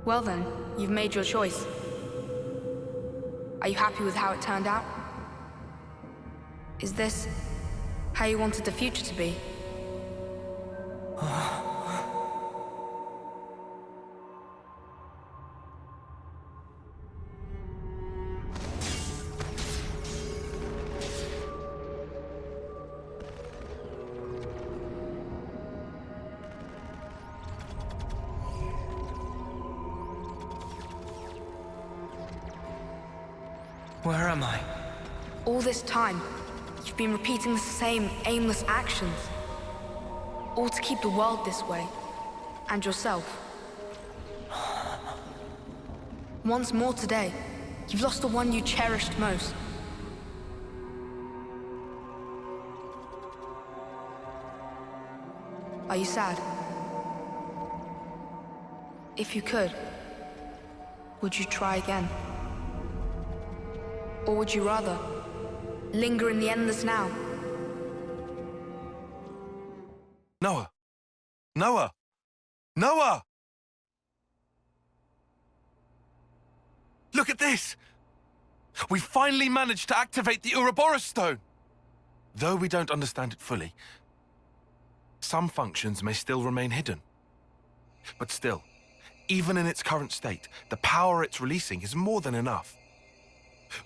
Well then, you've made your choice. Are you happy with how it turned out? Is this how you wanted the future to be? Where am I? All this time, you've been repeating the same aimless actions. All to keep the world this way, and yourself. Once more today, you've lost the one you cherished most. Are you sad? If you could, would you try again? Or would you rather linger in the endless now? Noah! Noah! Noah! Look at this! We finally managed to activate the Ouroboros stone! Though we don't understand it fully, some functions may still remain hidden. But still, even in its current state, the power it's releasing is more than enough.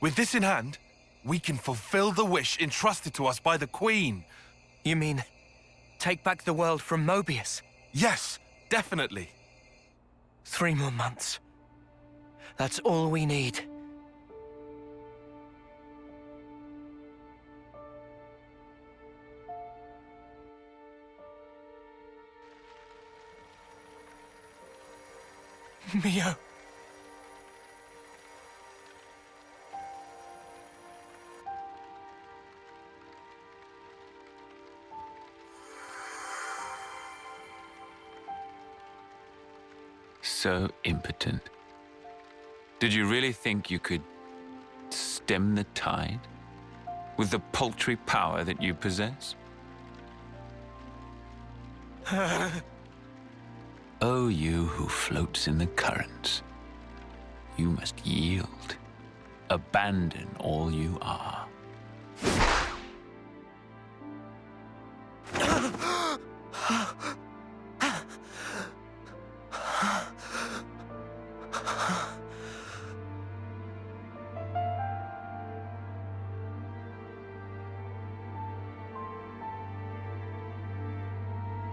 With this in hand, we can fulfill the wish entrusted to us by the Queen. You mean, take back the world from Mobius? Yes, definitely. 3 more months. That's all we need. Mio. So impotent. Did you really think you could stem the tide with the paltry power that you possess? Oh, you who floats in the currents, you must yield, abandon all you are.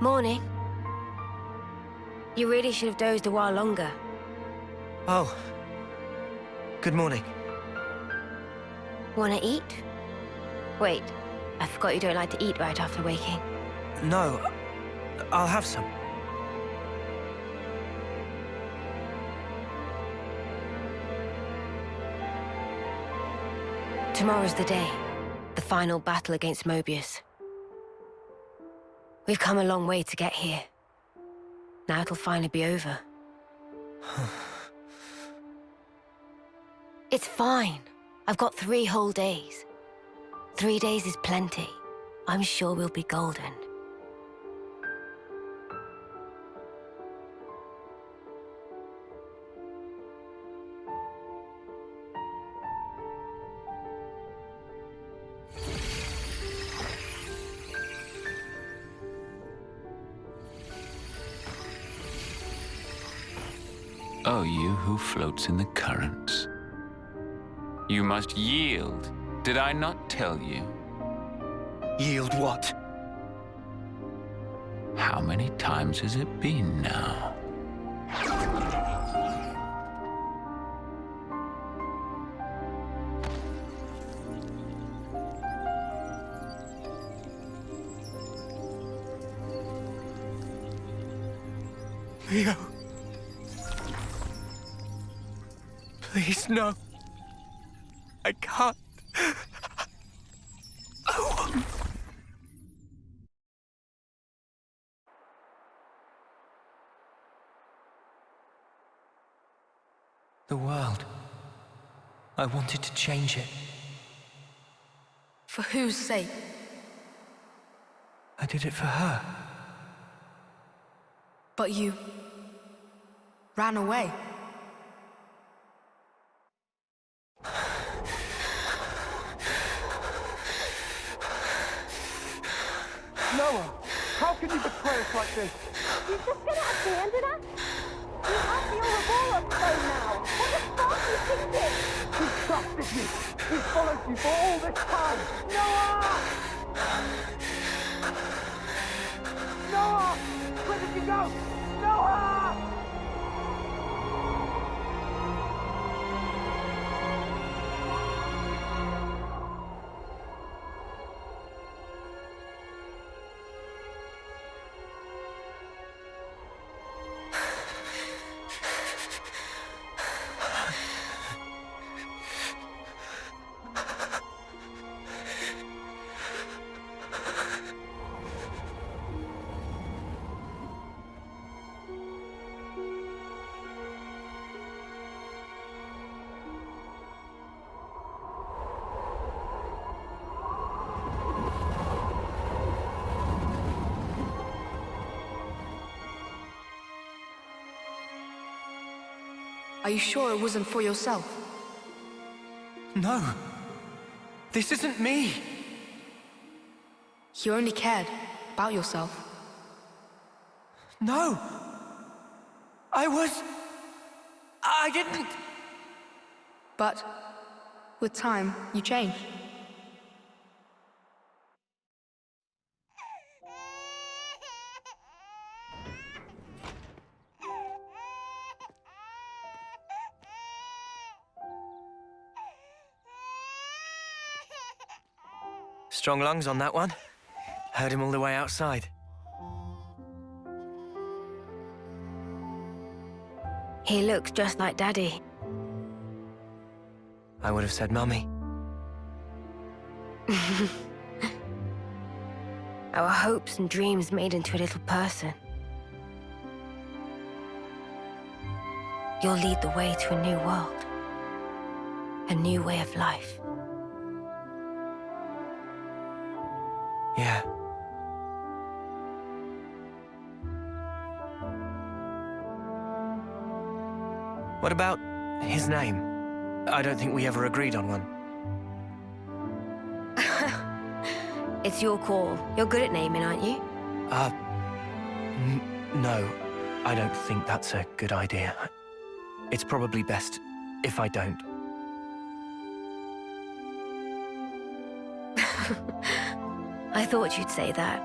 Morning. You really should have dozed a while longer. Oh. Good morning. Wanna eat? Wait, I forgot you don't like to eat right after waking. No, I'll have some. Tomorrow's the day. The final battle against Mobius. We've come a long way to get here. Now it'll finally be over. It's fine. I've got 3 whole days. 3 days is plenty. I'm sure we'll be golden. Oh, you who floats in the currents. You must yield. Did I not tell you? Yield what? How many times has it been now? Mio. Please, no. I can't. The world. I wanted to change it. For whose sake? I did it for her. But you ran away. Noah, how can you betray us like this? You're just gonna abandon us? You have the Ouroboros phone now. What the fuck are you thinking? He trusted you. He followed you for all this time. Noah! Noah! Where did you go? Noah! Are you sure it wasn't for yourself? No. This isn't me. You only cared about yourself. No. I didn't. But with time, you changed. Strong lungs on that one. Heard him all the way outside. He looks just like Daddy. I would have said Mummy. Our hopes and dreams made into a little person. You'll lead the way to a new world. A new way of life. Yeah. What about his name? I don't think we ever agreed on one. It's your call. You're good at naming, aren't you? No. I don't think that's a good idea. It's probably best if I don't. I thought you'd say that.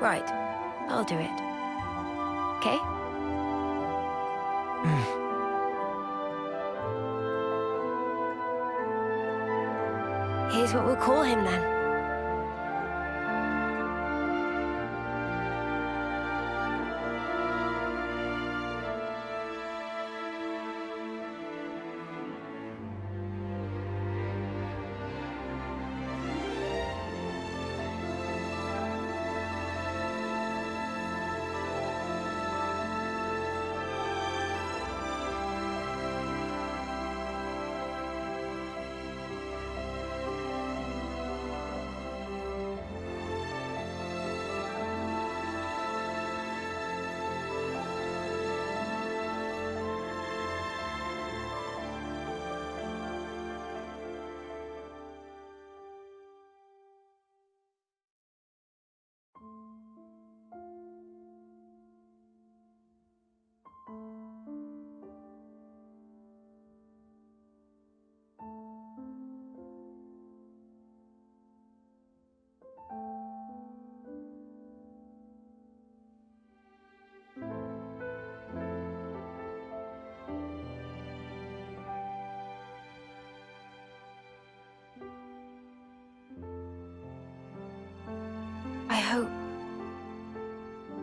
Right. I'll do it. Okay? Here's what we'll call him then.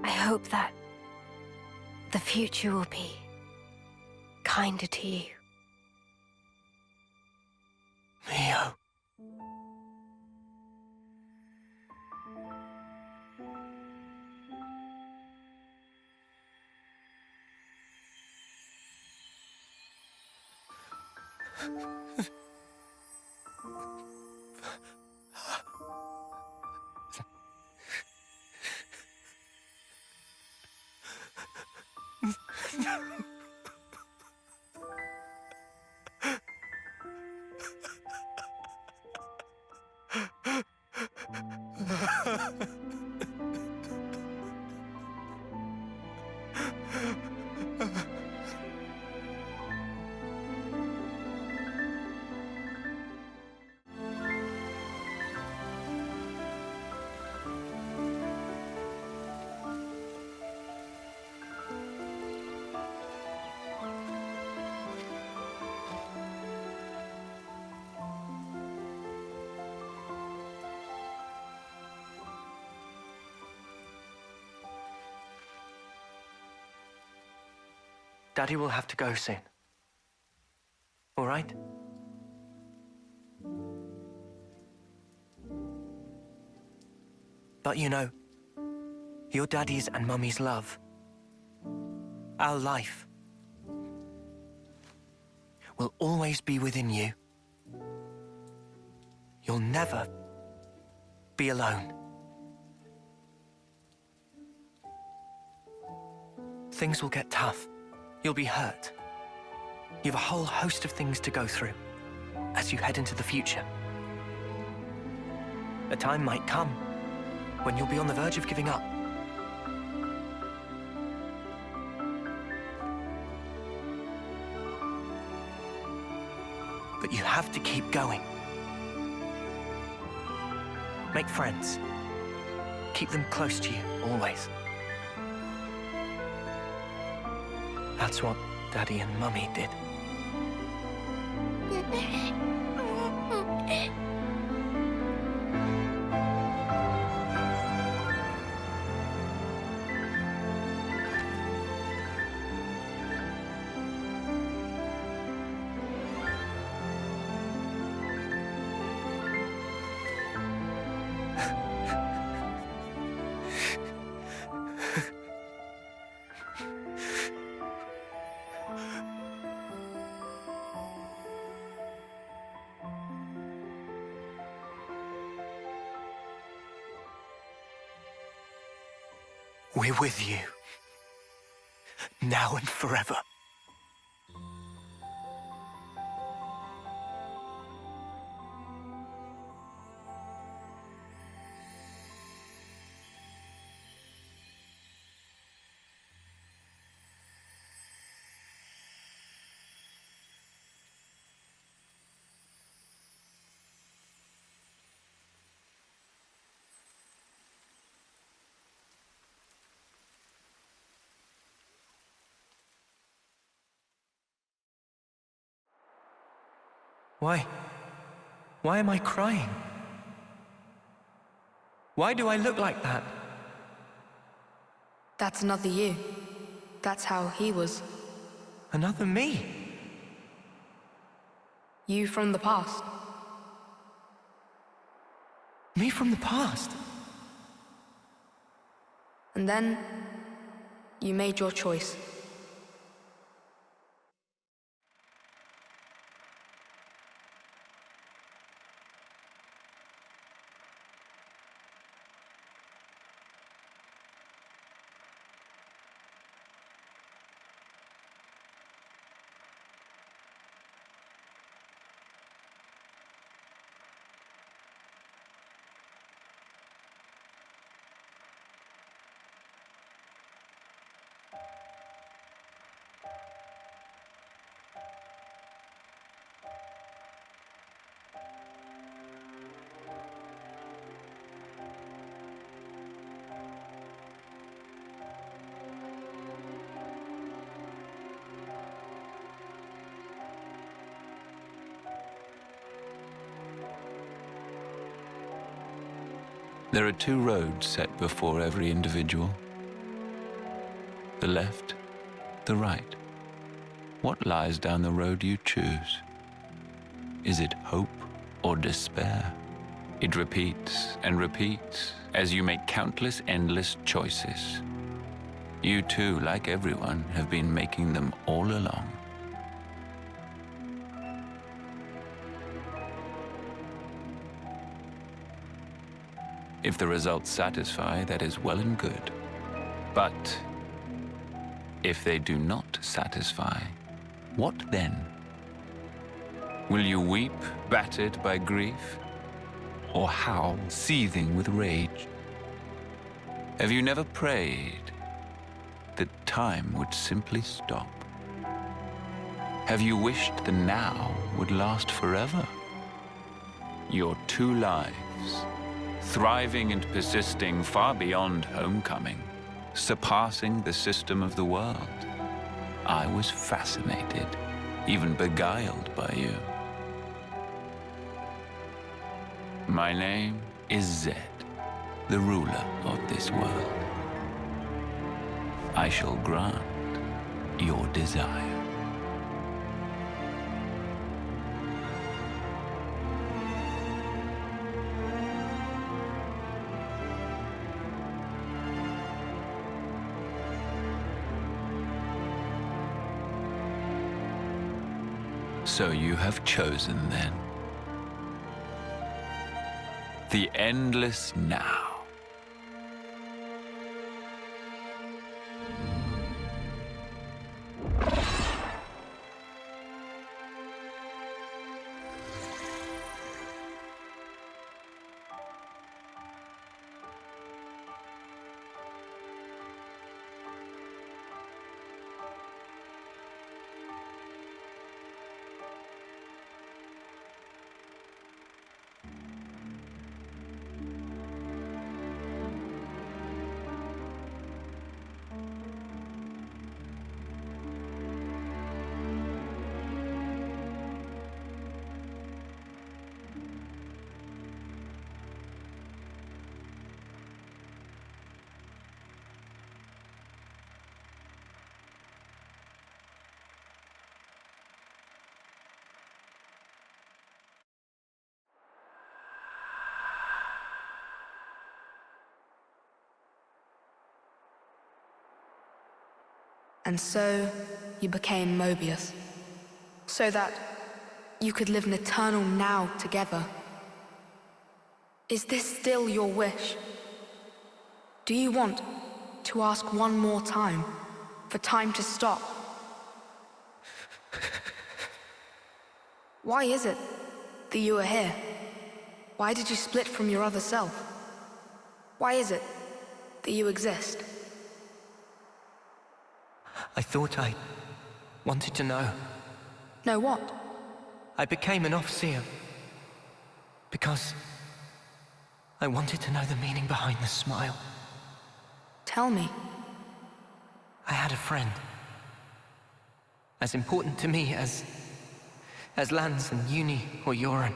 I hope that the future will be kinder to you. Mio. Daddy will have to go soon. All right? But you know, your Daddy's and Mummy's love, our life, will always be within you. You'll never be alone. Things will get tough. You'll be hurt. You have a whole host of things to go through as you head into the future. A time might come when you'll be on the verge of giving up. But you have to keep going. Make friends. Keep them close to you, always. That's what Daddy and Mummy did. We're with you, now and forever. Why am I crying? Why do I look like that? That's another you. That's how he was. Another me? You from the past. Me from the past? And then, you made your choice. There are two roads set before every individual. The left, the right. What lies down the road you choose? Is it hope or despair? It repeats and repeats as you make countless endless choices. You too, like everyone, have been making them all along. If the results satisfy, that is well and good. But if they do not satisfy, what then? Will you weep, battered by grief, or howl, seething with rage? Have you never prayed that time would simply stop? Have you wished the now would last forever? Your two lives, thriving and persisting far beyond homecoming, surpassing the system of the world. I was fascinated, even beguiled by you. My name is Zed, the ruler of this world. I shall grant your desire. So you have chosen, then. The endless now. And so you became Mobius, so that you could live an eternal now together. Is this still your wish? Do you want to ask one more time, for time to stop? Why is it that you are here? Why did you split from your other self? Why is it that you exist? I thought I wanted to know. Know what? I became an Overseer because I wanted to know the meaning behind the smile. Tell me. I had a friend, as important to me as Lance and Uni or Yoren.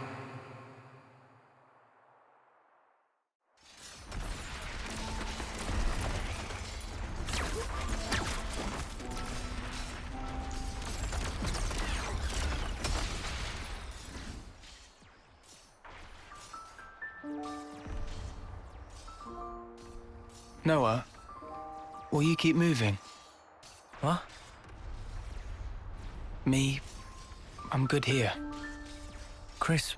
Noah, will you keep moving? What? Me, I'm good here. Chris,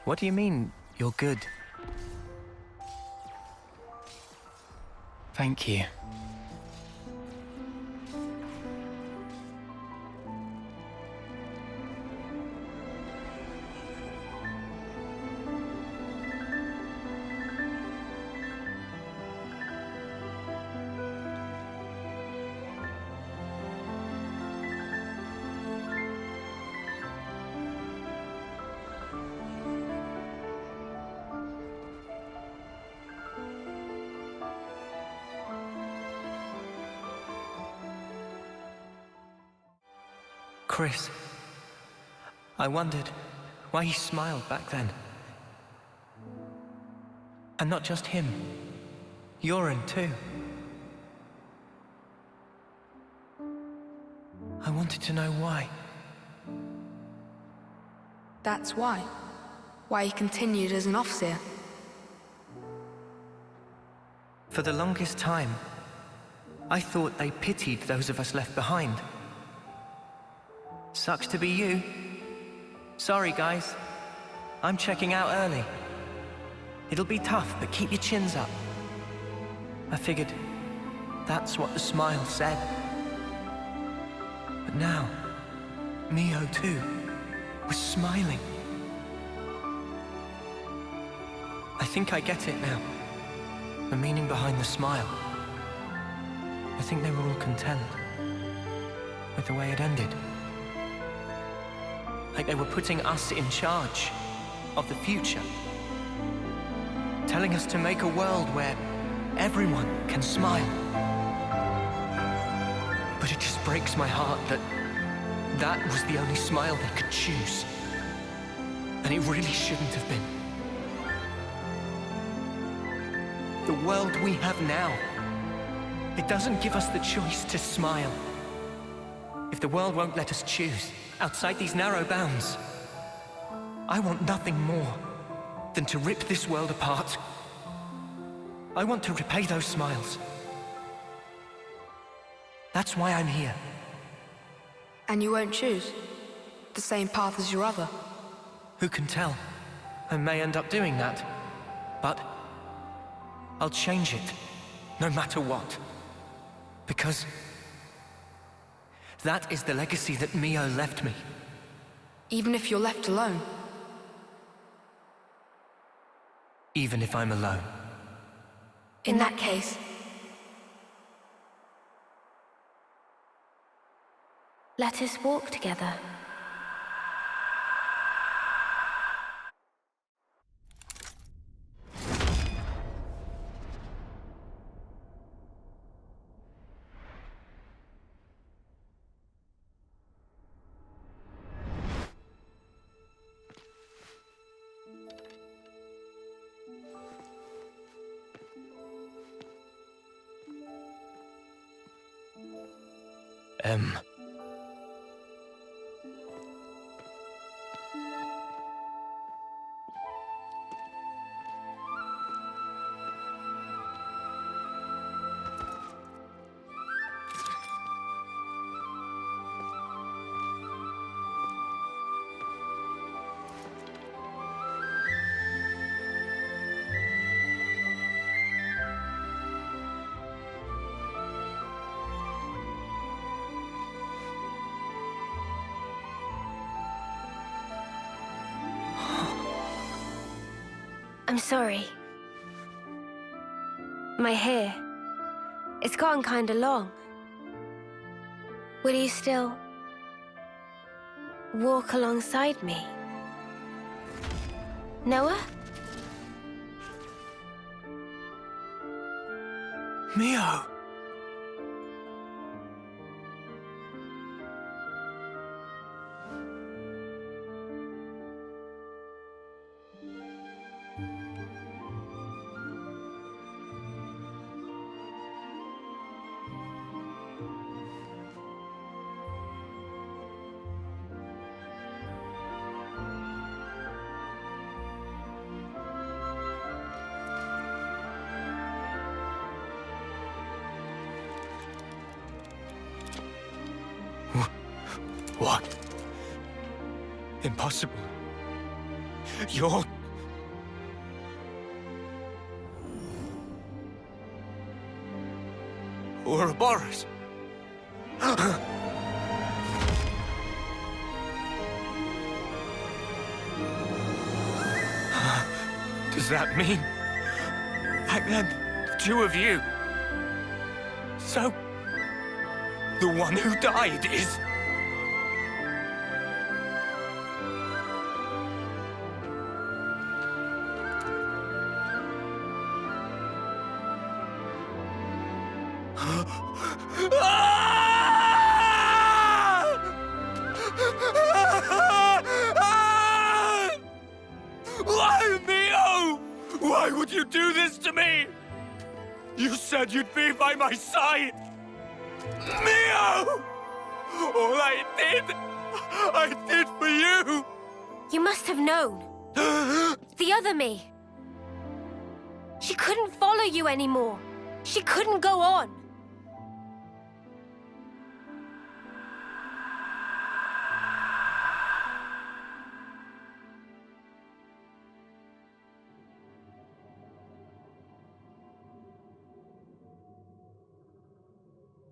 what do you mean, you're good? Thank you. Chris, I wondered why he smiled back then. And not just him, Yoren too. I wanted to know why. That's why. Why he continued as an Overseer. For the longest time, I thought they pitied those of us left behind. Sucks to be you. Sorry, guys. I'm checking out early. It'll be tough, but keep your chins up. I figured that's what the smile said. But now, Mio too was smiling. I think I get it now. The meaning behind the smile. I think they were all content with the way it ended. Like they were putting us in charge of the future. Telling us to make a world where everyone can smile. But it just breaks my heart that that was the only smile they could choose. And it really shouldn't have been. The world we have now, it doesn't give us the choice to smile. If the world won't let us choose, outside these narrow bounds, I want nothing more than to rip this world apart. I want to repay those smiles. That's why I'm here. And you won't choose the same path as your other? Who can tell? I may end up doing that. But I'll change it, no matter what. Because that is the legacy that Mio left me. Even if you're left alone? Even if I'm alone. In that case, let us walk together. I'm sorry. My hair, it's gotten kinda long. Will you still walk alongside me? Noah? Mio! What? Impossible. You're... Ouroboros. Does that mean... back then, the two of you... So... the one who died is... Why, Mio? Why would you do this to me? You said you'd be by my side. Mio! All I did for you. You must have known. The other me. She couldn't follow you anymore. She couldn't go on.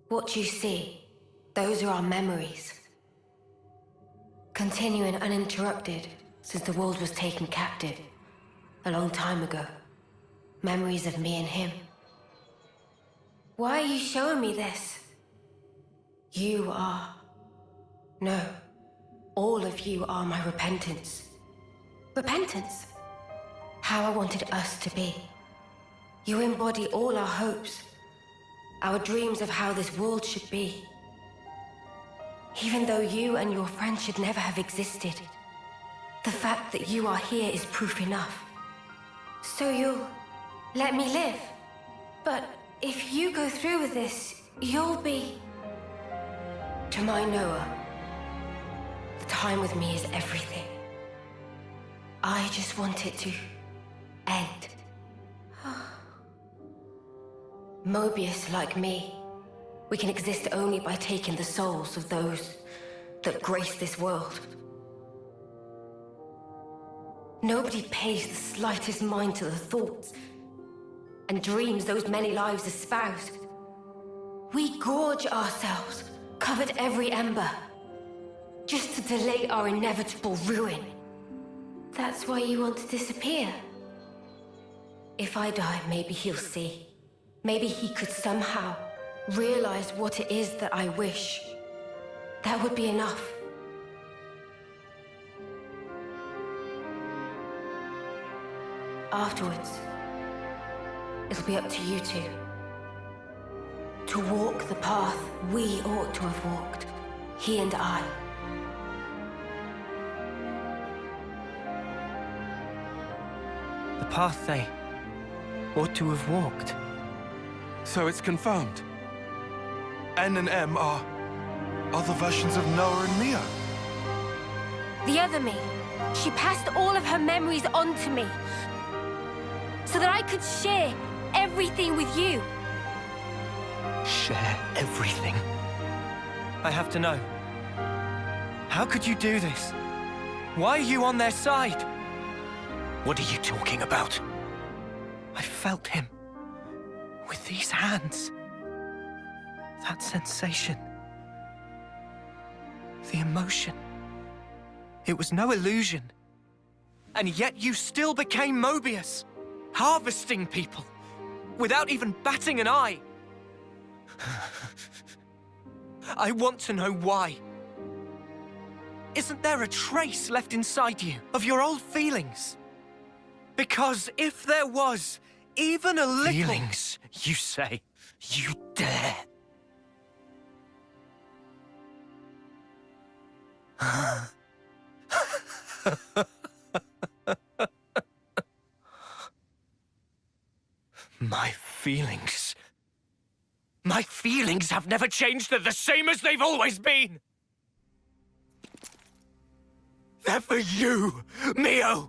What you see, those are our memories. Continuing uninterrupted since the world was taken captive a long time ago. Memories of me and him. Why are you showing me this? You are... No. All of you are my repentance. Repentance? How I wanted us to be. You embody all our hopes. Our dreams of how this world should be. Even though you and your friends should never have existed, the fact that you are here is proof enough. So you'll let me live. But if you go through with this, you'll be... To my Noah, the time with me is everything. I just want it to end. Mobius, like me, we can exist only by taking the souls of those that grace this world. Nobody pays the slightest mind to the thoughts and dreams those many lives espouse. We gorge ourselves, covered every ember, just to delay our inevitable ruin. That's why you want to disappear. If I die, maybe he'll see. Maybe he could somehow realize what it is that I wish. That would be enough. Afterwards, it'll be up to you two. To walk the path we ought to have walked, he and I. The path they ought to have walked. So it's confirmed. N and M are other versions of Noah and Mio. The other me. She passed all of her memories on to me, so that I could share everything with you. Share everything. I have to know. How could you do this? Why are you on their side? What are you talking about? I felt him. With these hands. That sensation. The emotion. It was no illusion. And yet you still became Mobius. Harvesting people. Without even batting an eye. I want to know why. Isn't there a trace left inside you of your old feelings? Because if there was even a little... Feelings, you say? You dare? My feelings... My feelings have never changed. They're the same as they've always been. They're for you, Mio.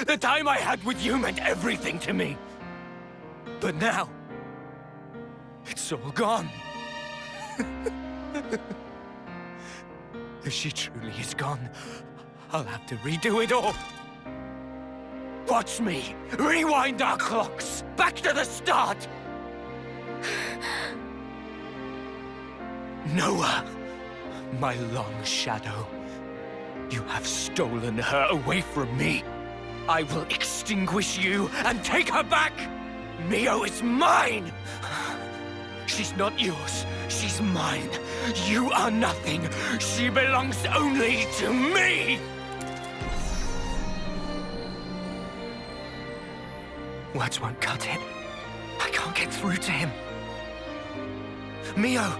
The time I had with you meant everything to me. But now, it's all gone. If she truly is gone, I'll have to redo it all. Watch me rewind our clocks back to the start. Noah, my long shadow, you have stolen her away from me. I will extinguish you and take her back! Mio is mine! She's not yours, she's mine. You are nothing. She belongs only to me! Words won't cut it. I can't get through to him. Mio!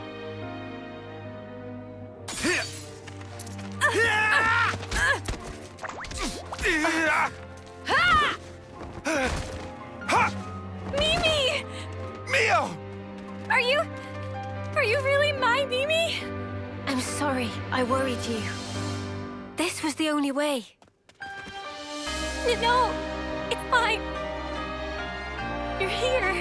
Mimi! Mio! Are you really my Mimi? I'm sorry, I worried you. This was the only way. No, it's fine. You're here.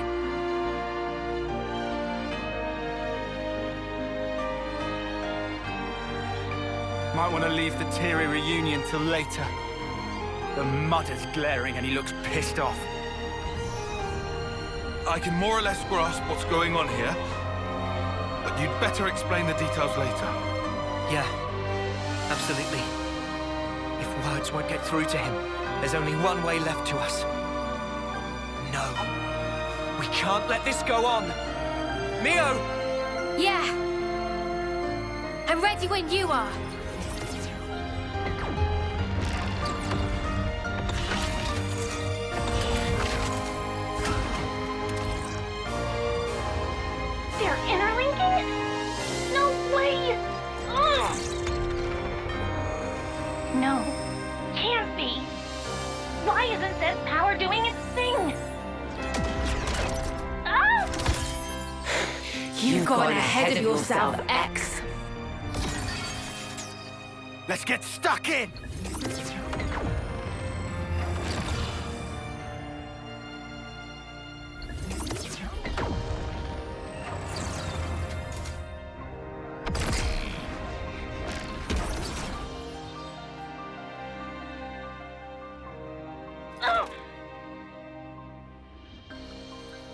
Might want to leave the teary reunion till later. The mud is glaring and he looks pissed off. I can more or less grasp what's going on here, but you'd better explain the details later. Yeah, absolutely. If words won't get through to him, there's only one way left to us. No. We can't let this go on. Mio! Yeah. I'm ready when you are. They're interlinking? No way! Ugh. No, can't be. Why isn't this power doing its thing? Ah! You gone ahead of yourself, X. Let's get stuck in!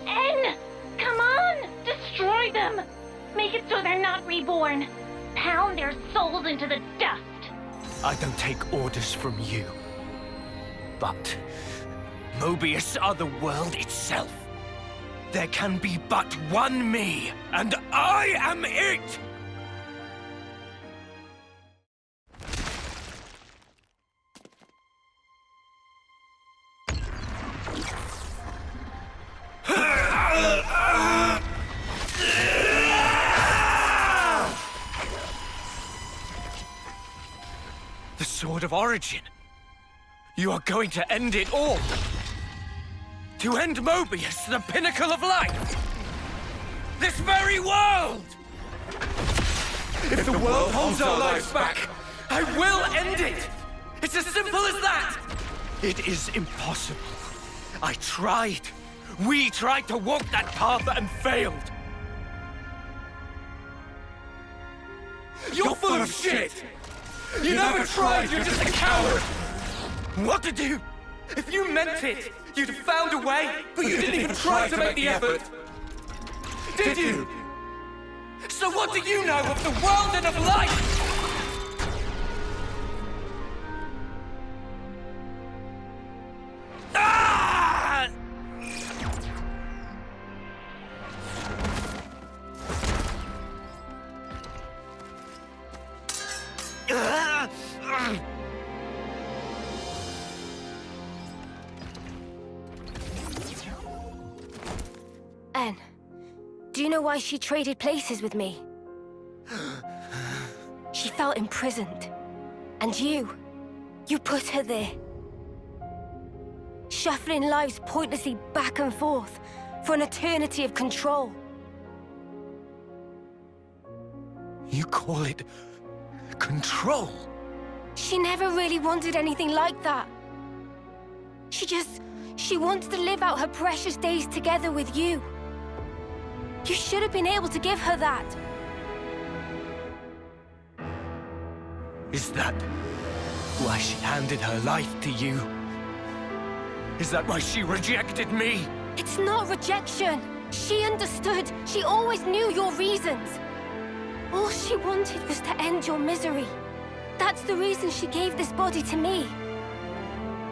N! Come on! Destroy them! Make it so they're not reborn. Pound their souls into the dust. I don't take orders from you. But Mobius are the world itself. There can be but one me, and I am it! The Sword of Origin. You are going to end it all. To end Mobius, the pinnacle of life. This very world! If the world holds our lives back, I will end it! It's as simple as that! It is impossible. I tried. We tried to walk that path and failed. You're full of shit! You never tried, you're just a coward! What to do? If you meant it, you'd have found a way, but you didn't even try to make the effort. Did you? So what do you know of the world and of life? Ah! N, do you know why she traded places with me? She felt imprisoned. And you put her there. Shuffling lives pointlessly back and forth for an eternity of control. You call it control? She never really wanted anything like that. She wanted to live out her precious days together with you. You should have been able to give her that. Is that why she handed her life to you? Is that why she rejected me? It's not rejection. She understood. She always knew your reasons. All she wanted was to end your misery. That's the reason she gave this body to me.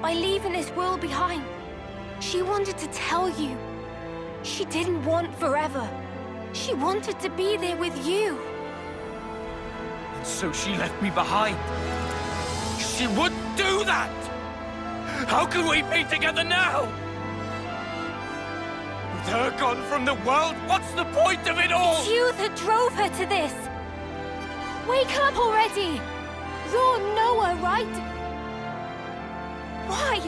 By leaving this world behind, she wanted to tell you. She didn't want forever. She wanted to be there with you. And so she left me behind. She wouldn't do that! How can we be together now? With her gone from the world, what's the point of it all? It's you that drove her to this. Wake up already! You're Noah, right? Why?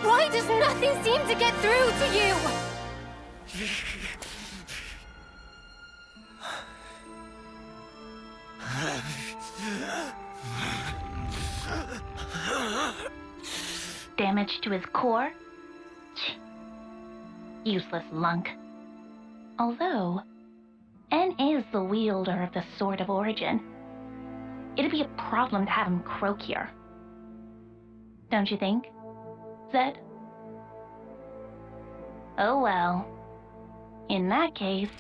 Why does nothing seem to get through to you? Damage to his core? Useless lunk. Although, N is the wielder of the Sword of Origin. It'd be a problem to have him croak here. Don't you think, Zed? Oh well. In that case...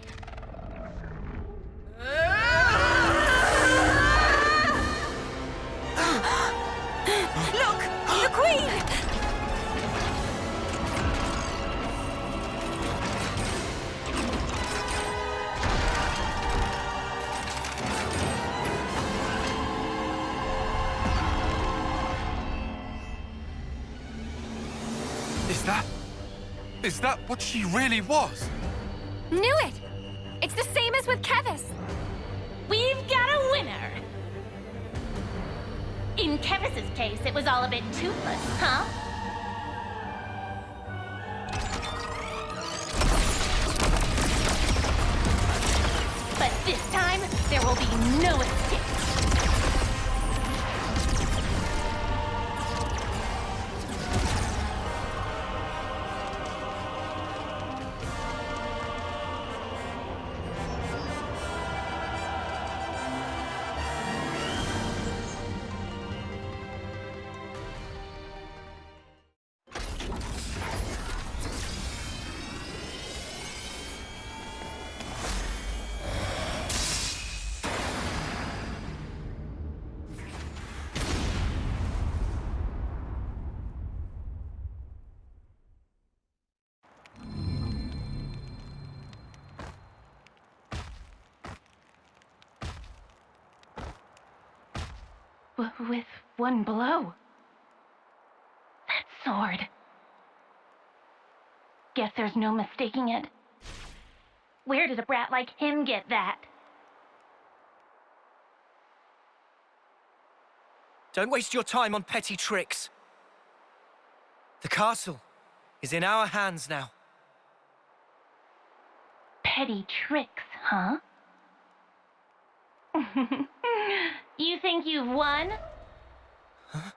Look! The Queen! Is that what she really was? Knew it! It's the same as with Kevis. We've got a winner! In Kevis's case, it was all a bit toothless, huh? will be no escape. With one blow. That sword. Guess there's no mistaking it. Where did a brat like him get that? Don't waste your time on petty tricks. The castle is in our hands now. Petty tricks, huh? You think you've won? Huh?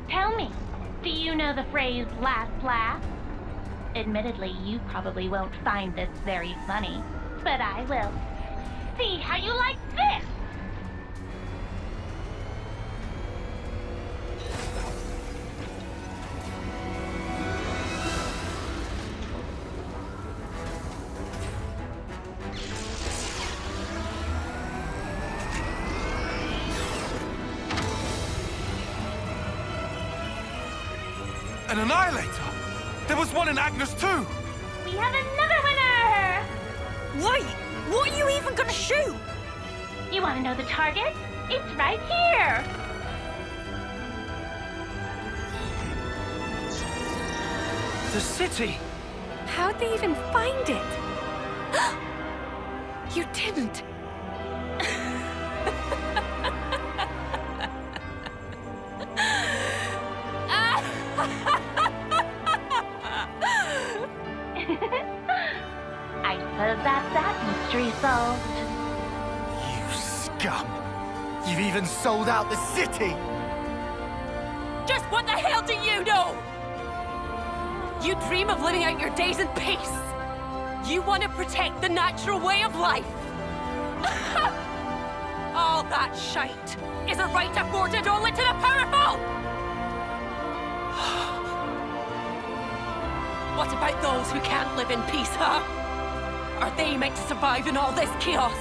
Tell me, do you know the phrase last laugh? Admittedly, you probably won't find this very funny, but I will. See how you like this! An Annihilator! There was one in Agnes too! We have another winner! Wait! What are you even gonna shoot? You want to know the target? It's right here! The city! How'd they even find it? You didn't. I suppose that's that mystery solved. You scum! You've even sold out the city! Just what the hell do you know? You dream of living out your days in peace. You want to protect the natural way of life. All that shite is a right afforded only to the powerful! What about those who can't live in peace, huh? Are they meant to survive in all this chaos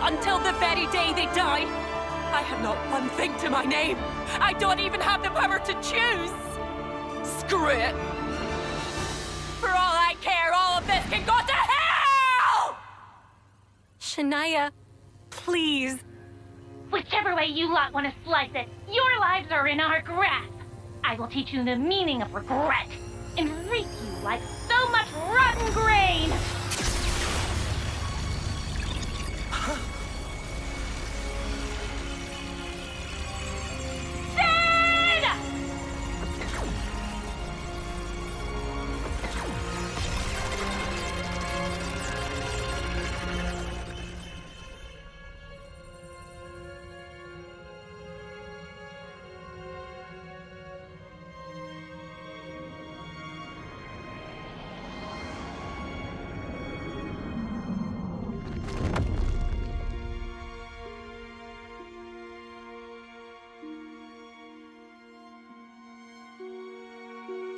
until the very day they die? I have not one thing to my name. I don't even have the power to choose. Screw it. For all I care, all of this can go to hell! Shania, please. Whichever way you lot want to slice it, your lives are in our grasp. I will teach you the meaning of regret and reap you like so much rotten grain.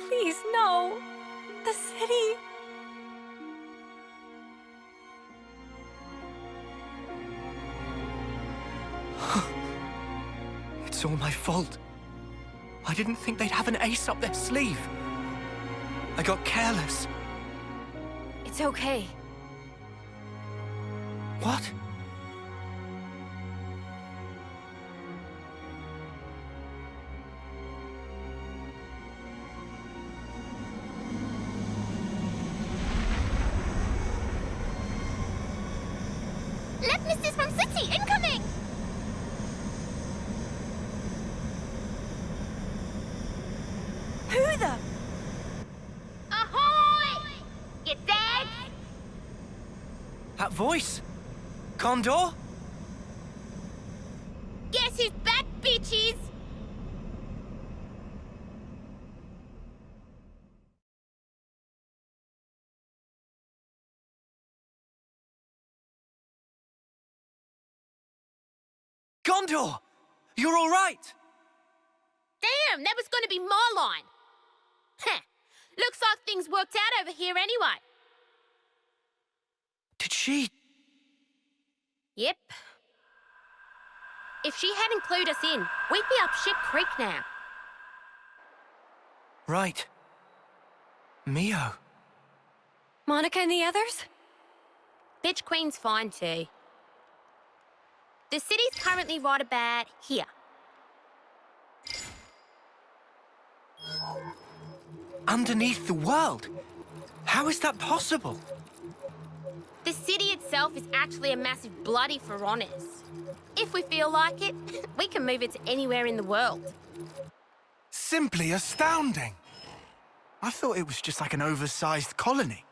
Please, no. The city. It's all my fault. I didn't think they'd have an ace up their sleeve. I got careless. It's okay. What? Left mistress from city, incoming! That voice? Condor? Guess who's back, bitches? Gondor! You're all right! Damn, that was gonna be my line. Heh, looks like things worked out over here anyway. Did she... Yep. If she hadn't clued us in, we'd be up shit creek now. Right. Mio. Monica and the others? Bitch Queen's fine too. The city's currently right about here. Underneath the world? How is that possible? The city itself is actually a massive bloody for honest. If we feel like it, we can move it to anywhere in the world. Simply astounding. I thought it was just like an oversized colony.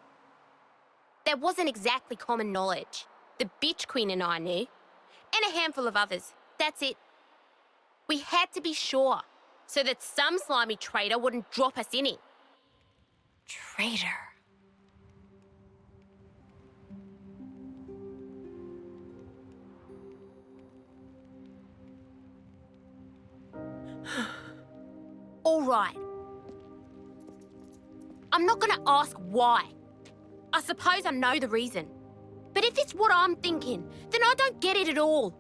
That wasn't exactly common knowledge. The Bitch Queen and I knew. And a handful of others. That's it. We had to be sure, so that some slimy traitor wouldn't drop us in it. Traitor. All right. I'm not gonna ask why. I suppose I know the reason. But if it's what I'm thinking, then I don't get it at all.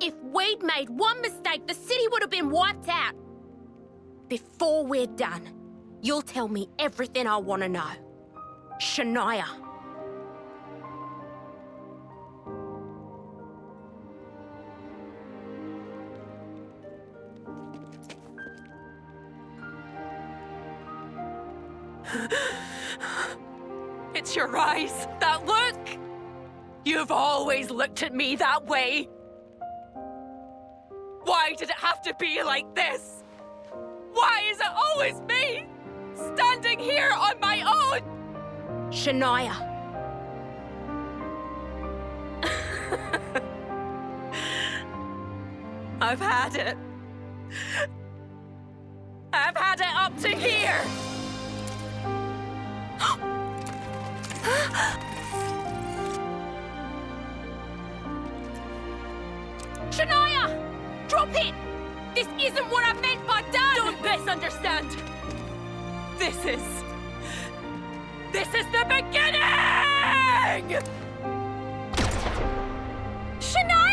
If we'd made one mistake, the city would have been wiped out. Before we're done, you'll tell me everything I want to know. Shania. It's your eyes, that look! You've always looked at me that way. Why did it have to be like this? Why is it always me, standing here on my own? Shania. I've had it. I've had it up to here. Shania! Drop it! This isn't what I meant by done! Don't misunderstand. This is the beginning! Shania!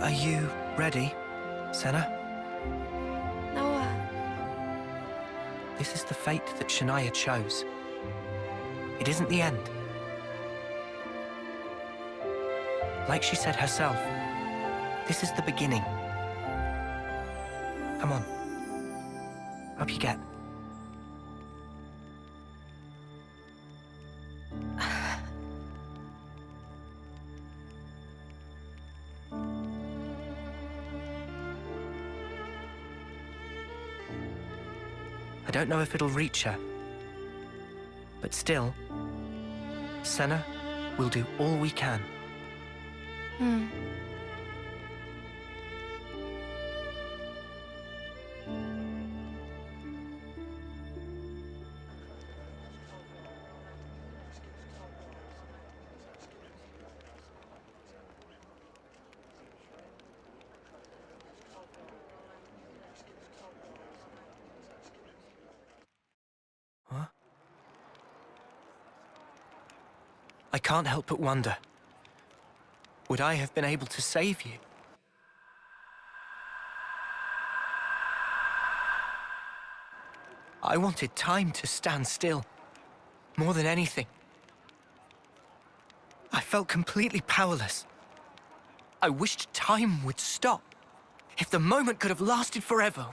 Are you ready, Senna? Noah. This is the fate that Shania chose. It isn't the end. Like she said herself, this is the beginning. Come on. Up you get. I don't know if it'll reach her. But still, Senna will do all we can. Huh? I can't help but wonder. Would I have been able to save you? I wanted time to stand still, more than anything. I felt completely powerless. I wished time would stop. If the moment could have lasted forever,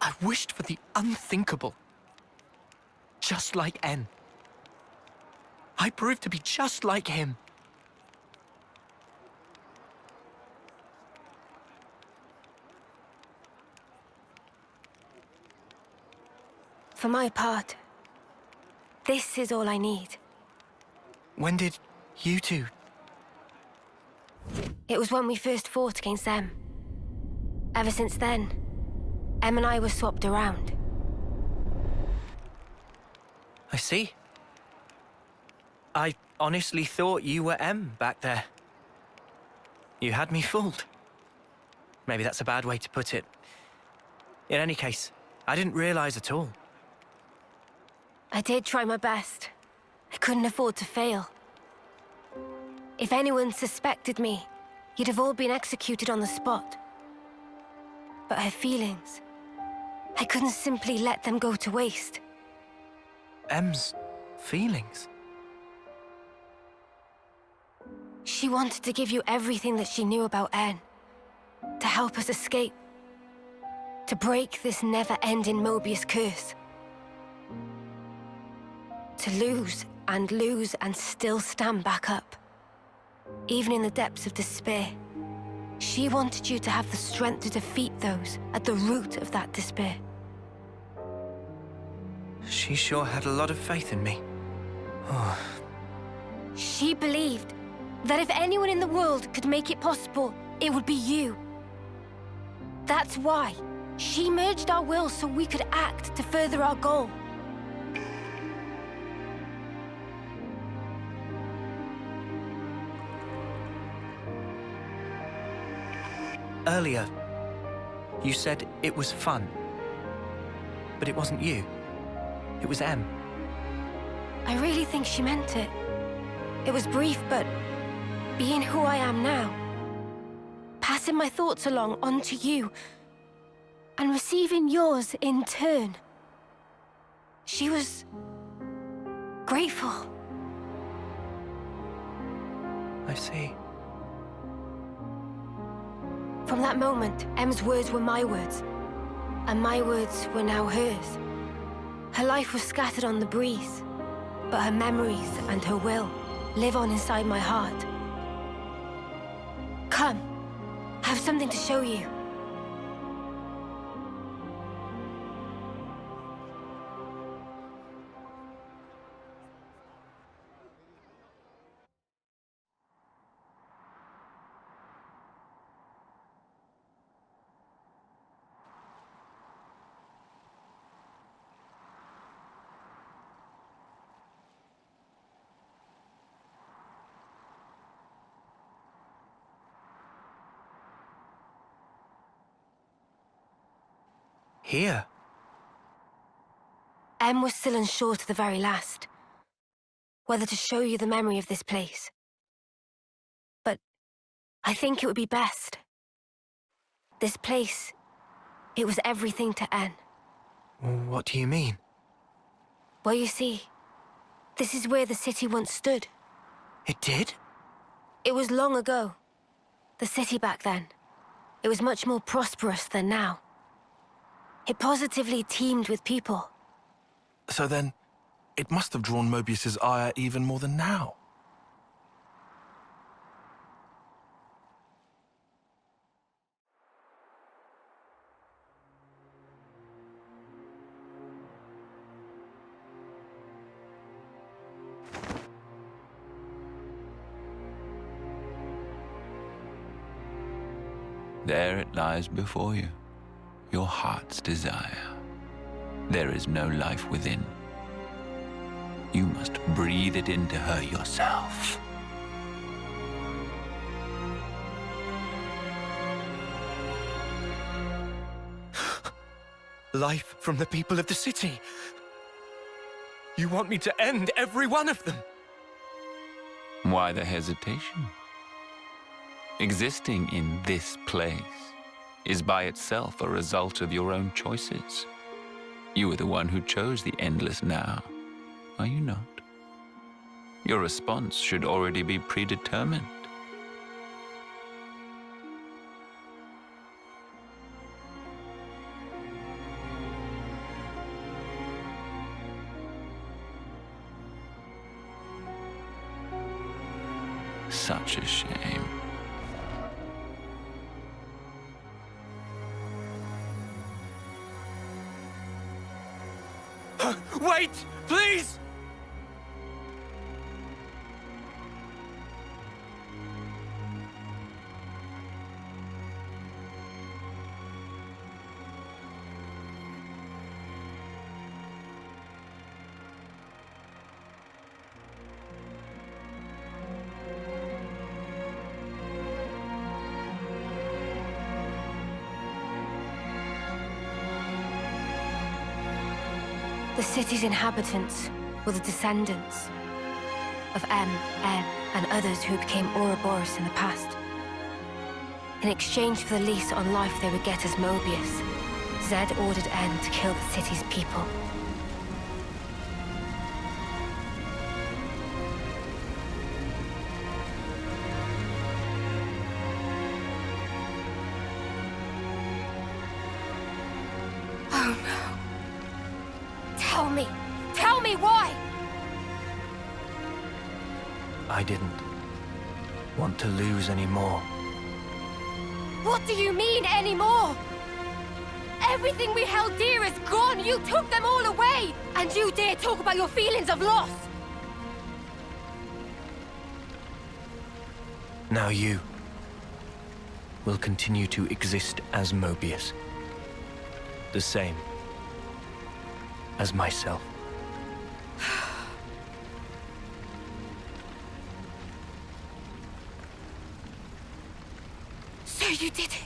I wished for the unthinkable. Just like N. I proved to be just like him. For my part, this is all I need. When did you two? It was when we first fought against them. Ever since then, Em and I were swapped around. I see. I honestly thought you were M back there. You had me fooled. Maybe that's a bad way to put it. In any case, I didn't realize at all. I did try my best. I couldn't afford to fail. If anyone suspected me, you'd have all been executed on the spot. But her feelings, I couldn't simply let them go to waste. M's feelings? She wanted to give you everything that she knew about N, to help us escape, to break this never-ending Mobius curse. To lose and still stand back up. Even in the depths of despair. She wanted you to have the strength to defeat those at the root of that despair. She sure had a lot of faith in me. Oh. She believed that if anyone in the world could make it possible, it would be you. That's why she merged our wills so we could act to further our goal. Earlier, you said it was fun. But it wasn't you. It was M. I really think she meant it. It was brief, but being who I am now, passing my thoughts along onto you, and receiving yours in turn. She was grateful. I see. From that moment, Em's words were my words, and my words were now hers. Her life was scattered on the breeze, but her memories and her will live on inside my heart. Come, I have something to show you. Here? Em was still unsure to the very last, whether to show you the memory of this place. But I think it would be best. This place, it was everything to N. What do you mean? Well, you see, this is where the city once stood. It did? It was long ago. The city back then. It was much more prosperous than now. It positively teemed with people. So then, it must have drawn Mobius's ire even more than now. There it lies before you, your heart's desire. There is no life within. You must breathe it into her yourself. Life from the people of the city. You want me to end every one of them? Why the hesitation? Existing in this place is by itself a result of your own choices. You are the one who chose the endless now, are you not? Your response should already be predetermined. Such a shame. Wait, please! The city's inhabitants were the descendants of M, N, and others who became Ouroboros in the past. In exchange for the lease on life they would get as Mobius, Zed ordered N to kill the city's people. Oh no. Tell me why! I didn't want to lose any more. What do you mean, anymore? Everything we held dear is gone! You took them all away! And you dare talk about your feelings of loss! Now you will continue to exist as Mobius. The same as myself. So you did it.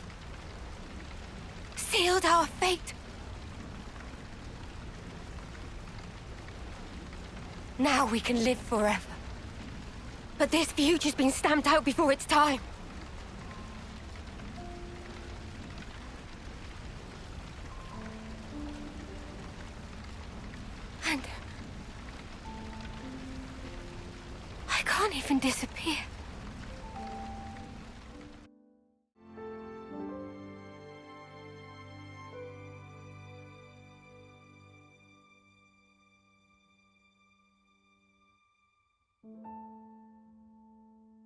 Sealed our fate. Now we can live forever. But this future's been stamped out before its time. And I can't even disappear.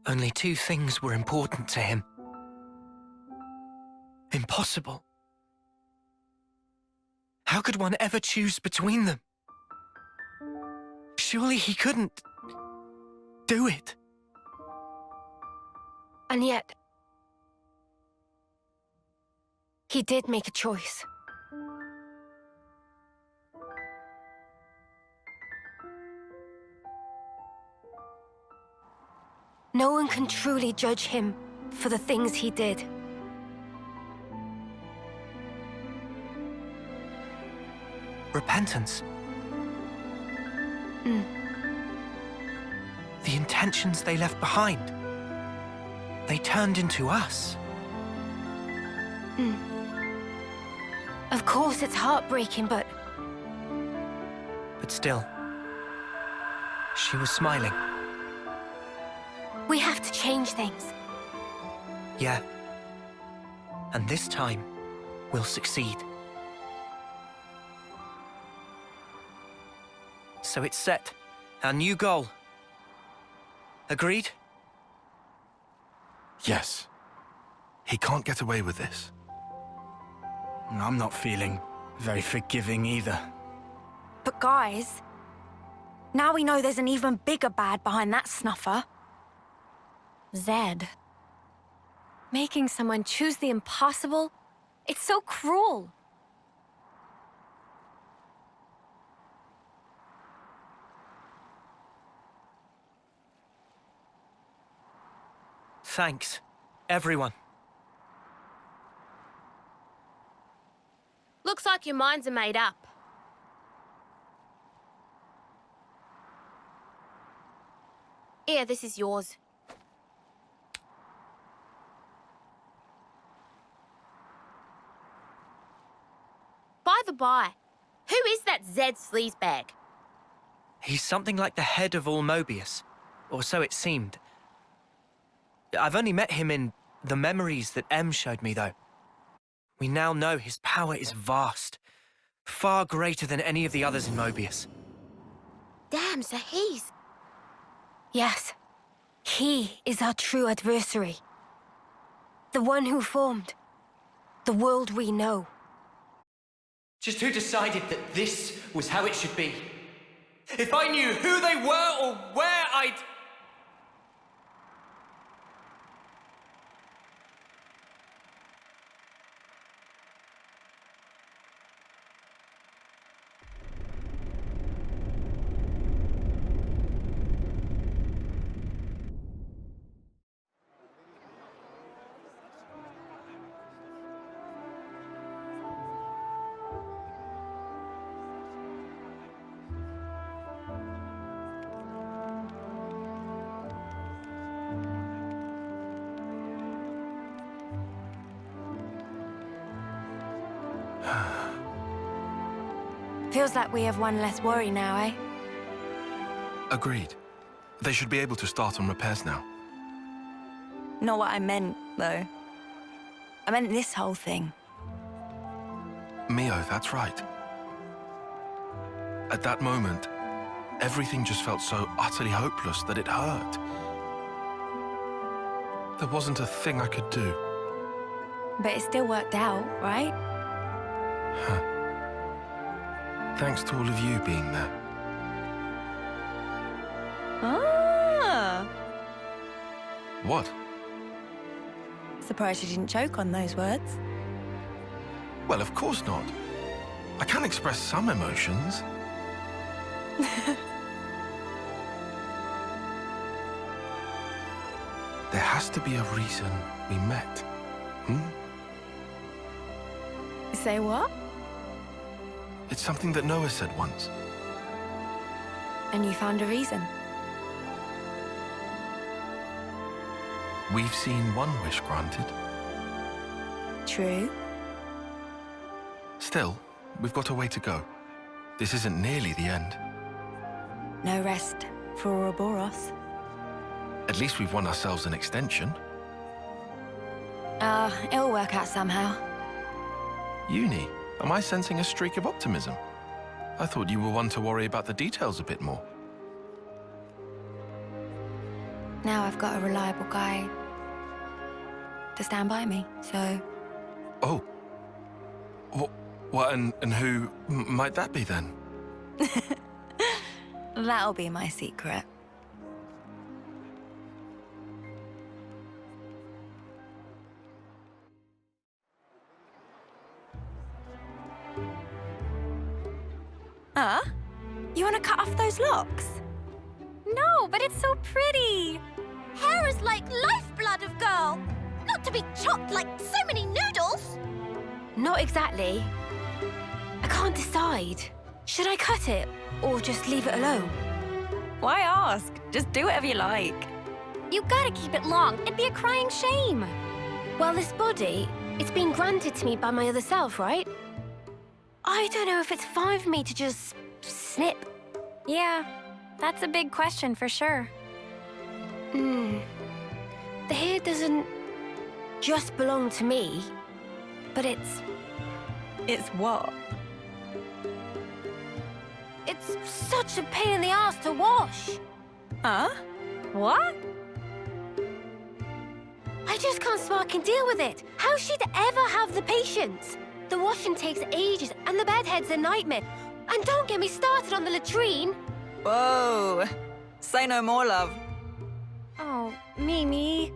Only two things were important to him. Impossible. How could one ever choose between them? Surely he couldn't do it. And yet, he did make a choice. No one can truly judge him for the things he did. Repentance. The intentions they left behind. They turned into us. Of course it's heartbreaking, but still, she was smiling. we have to change things. Yeah. And this time, we'll succeed. So it's set. Our new goal. Agreed? Yes. He can't get away with this. I'm not feeling very forgiving either. But guys, now we know there's an even bigger bad behind that snuffer. Zed. Making someone choose the impossible, it's so cruel. Thanks, everyone. Looks like your minds are made up. Here, this is yours. By the by, who is that Zed sleazebag? He's something like the head of all Mobius. or so it seemed. I've only met him in the memories that Em showed me, though. We now know his power is vast, far greater than any of the others in Mobius. Damn, so he's... Yes. He is our true adversary. The one who formed the world we know. Just who decided that this was how it should be? If I knew who they were or where I'd... Feels like we have one less worry now, eh? Agreed. They should be able to start on repairs now. Not what I meant, though. I meant this whole thing. Mio, that's right. At that moment, everything just felt so utterly hopeless that it hurt. There wasn't a thing I could do. But it still worked out, right? Huh. Thanks to all of you being there. Ah! What? Surprised you didn't choke on those words. Well, of course not. I can express some emotions. There has to be a reason we met. Say what? It's something that Noah said once. And you found a reason. We've seen one wish granted. True. Still, we've got a way to go. This isn't nearly the end. No rest for Ouroboros. At least we've won ourselves an extension. It'll work out somehow. Uni, am I sensing a streak of optimism? I thought you were one to worry about the details a bit more. Now I've got a reliable guy to stand by me, so... Oh. What, and who might that be then? That'll be my secret. You want to cut off those locks? No, but it's so pretty. Hair is like lifeblood of girl. Not to be chopped like so many noodles. Not exactly. I can't decide. Should I cut it or just leave it alone? Why ask? Just do whatever you like. You gotta keep it long. It'd be a crying shame. Well, this body, it's been granted to me by my other self, right? I don't know if it's fine for me to just snip. Yeah, that's a big question for sure. The hair doesn't just belong to me, but it's... It's what? It's such a pain in the ass to wash. Huh? What? I just can't fucking deal with it. How she'd ever have the patience? The washing takes ages, and the bedhead's a nightmare. And don't get me started on the latrine. Whoa. Say no more, love. Oh, Mimi.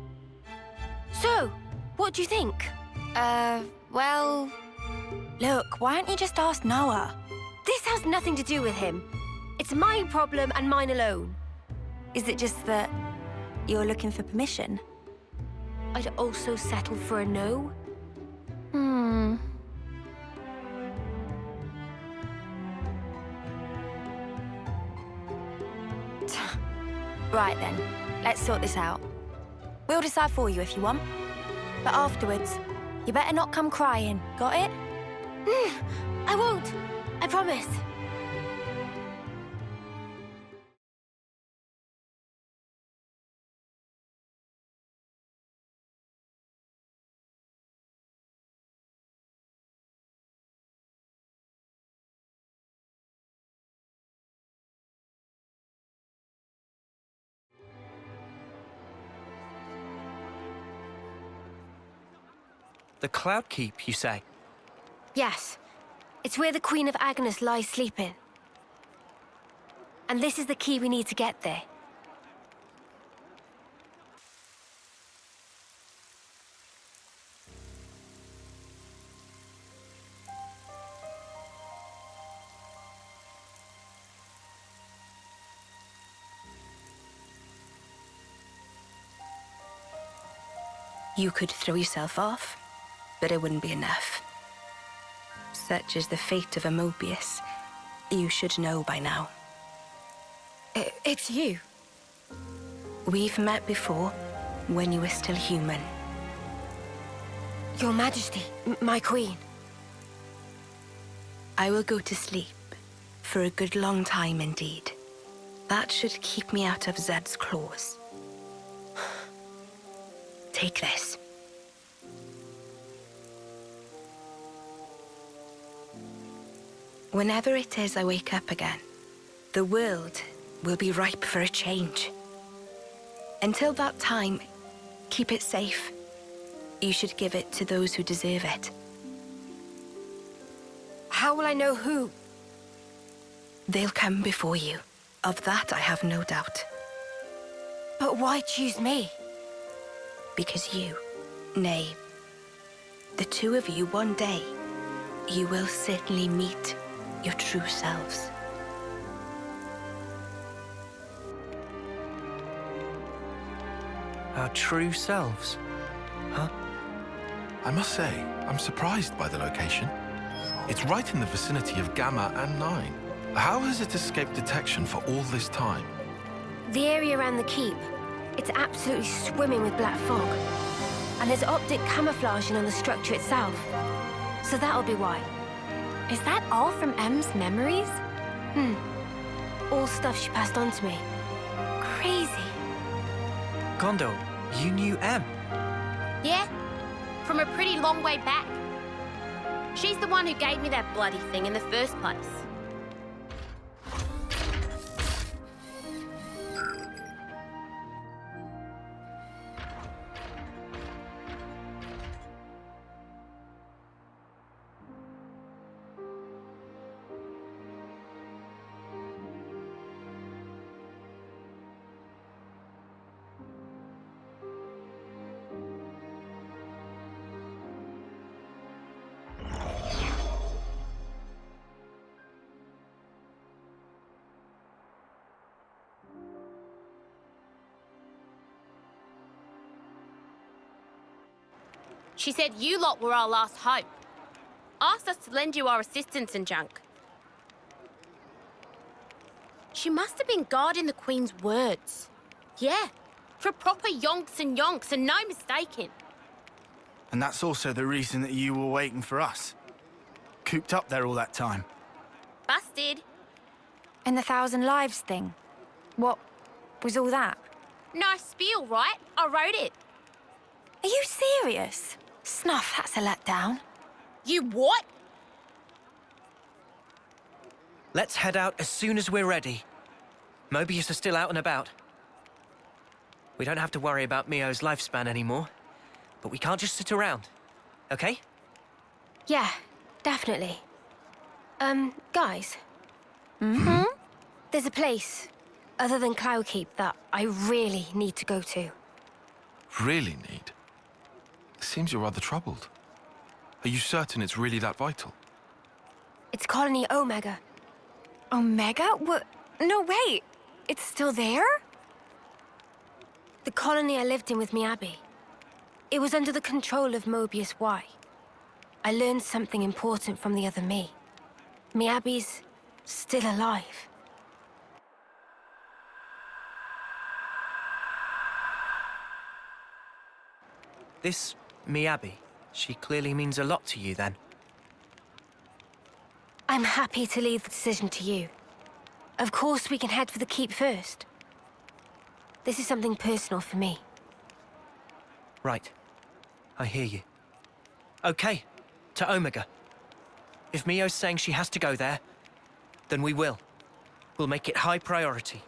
So, what do you think? Well... Look, why don't you just ask Noah? This has nothing to do with him. It's my problem and mine alone. Is it just that you're looking for permission? I'd also settle for a no. Right then, let's sort this out. We'll decide for you if you want. But afterwards, you better not come crying, got it? I won't. I promise. The Cloud Keep, you say? Yes. It's where the Queen of Agnes lies sleeping. And this is the key we need to get there. You could throw yourself off, but it wouldn't be enough. Such is the fate of a Mobius. You should know by now. It's you. We've met before, when you were still human. Your Majesty, my Queen. I will go to sleep, for a good long time indeed. That should keep me out of Zed's claws. Take this. Whenever it is I wake up again, the world will be ripe for a change. Until that time, keep it safe. You should give it to those who deserve it. How will I know who? They'll come before you. Of that I have no doubt. But why choose me? Because you, nay, the two of you one day, you will certainly meet your true selves. Our true selves? Huh? I must say, I'm surprised by the location. It's right in the vicinity of Gamma and 9. How has it escaped detection for all this time? The area around the keep. It's absolutely swimming with black fog. And there's optic camouflaging on the structure itself. So that'll be why. Is that all from M's memories? All stuff she passed on to me. Crazy. Gondo, you knew M? Yeah, from a pretty long way back. She's the one who gave me that bloody thing in the first place. She said you lot were our last hope. Asked us to lend you our assistance and junk. She must have been guarding the Queen's words. Yeah, for proper yonks and no mistaking. And that's also the reason that you were waiting for us. Cooped up there all that time. Busted. And the 1,000 lives thing. What was all that? Nice spiel, right? I wrote it. Are you serious? Snuff, that's a letdown. You what? Let's head out as soon as we're ready. Mobius are still out and about. We don't have to worry about Mio's lifespan anymore. But we can't just sit around, okay? Yeah, definitely. Guys. There's a place, other than Cloud Keep, that I really need to go to. Really need? It seems you're rather troubled. Are you certain it's really that vital? It's Colony Omega. Omega? What? No, wait. It's still there? The colony I lived in with Miyabi. It was under the control of Mobius Y. I learned something important from the other me. Miyabi's still alive. This Miyabi, she clearly means a lot to you then. I'm happy to leave the decision to you. Of course we can head for the keep first. This is something personal for me. Right. I hear you. Okay, to Omega. If Mio's saying she has to go there, then we will. We'll make it high priority.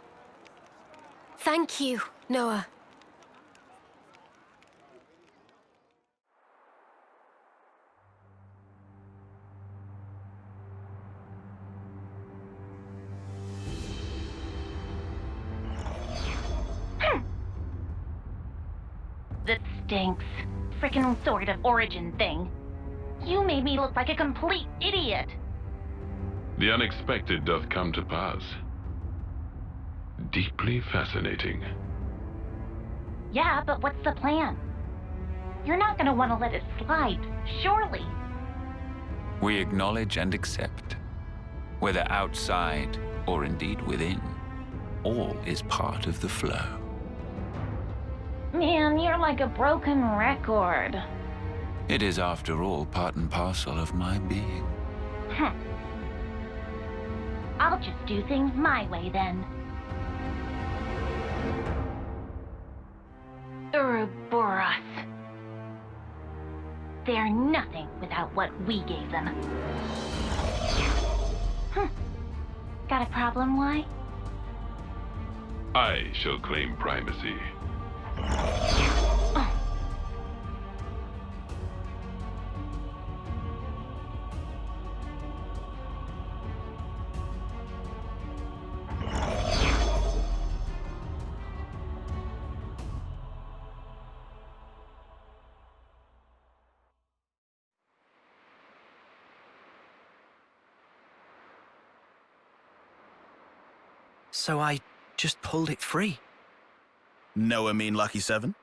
Thank you, Noah. That stinks. Frickin' sort of origin thing. You made me look like a complete idiot. The unexpected doth come to pass. Deeply fascinating. Yeah, but what's the plan? You're not gonna want to let it slide, surely. We acknowledge and accept, whether outside or indeed within, all is part of the flow. Man, you're like a broken record. It is, after all, part and parcel of my being. I'll just do things my way then. Ouroboros. They're nothing without what we gave them. Got a problem, why? I shall claim primacy. So I just pulled it free. Noah mean Lucky 7?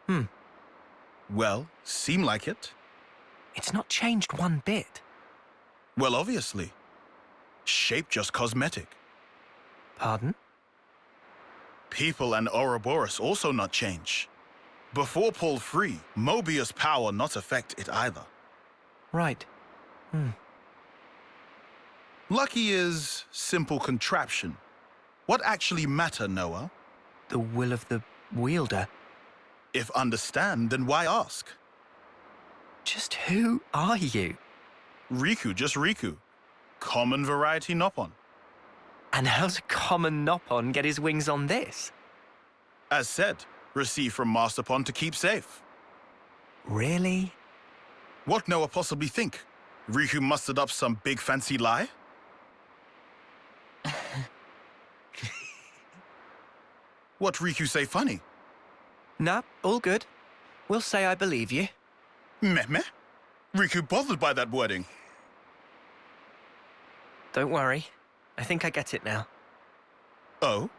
Hmm. Well, seem like it. It's not changed one bit. Well, obviously. Shape just cosmetic. Pardon? People and Ouroboros also not change. Before pull free, Mobius power not affect it either. Right. Lucky is simple contraption. What actually matter, Noah? The will of the wielder. If understand, then why ask? Just who are you? Riku, just Riku. Common variety Noppon. And how's a common Noppon get his wings on this? As said, received from Masterpon to keep safe. Really? What Noah possibly think? Riku mustered up some big fancy lie? What Riku say funny? Nah, all good. We'll say I believe you. Meh? Riku bothered by that wording. Don't worry. I think I get it now. Oh?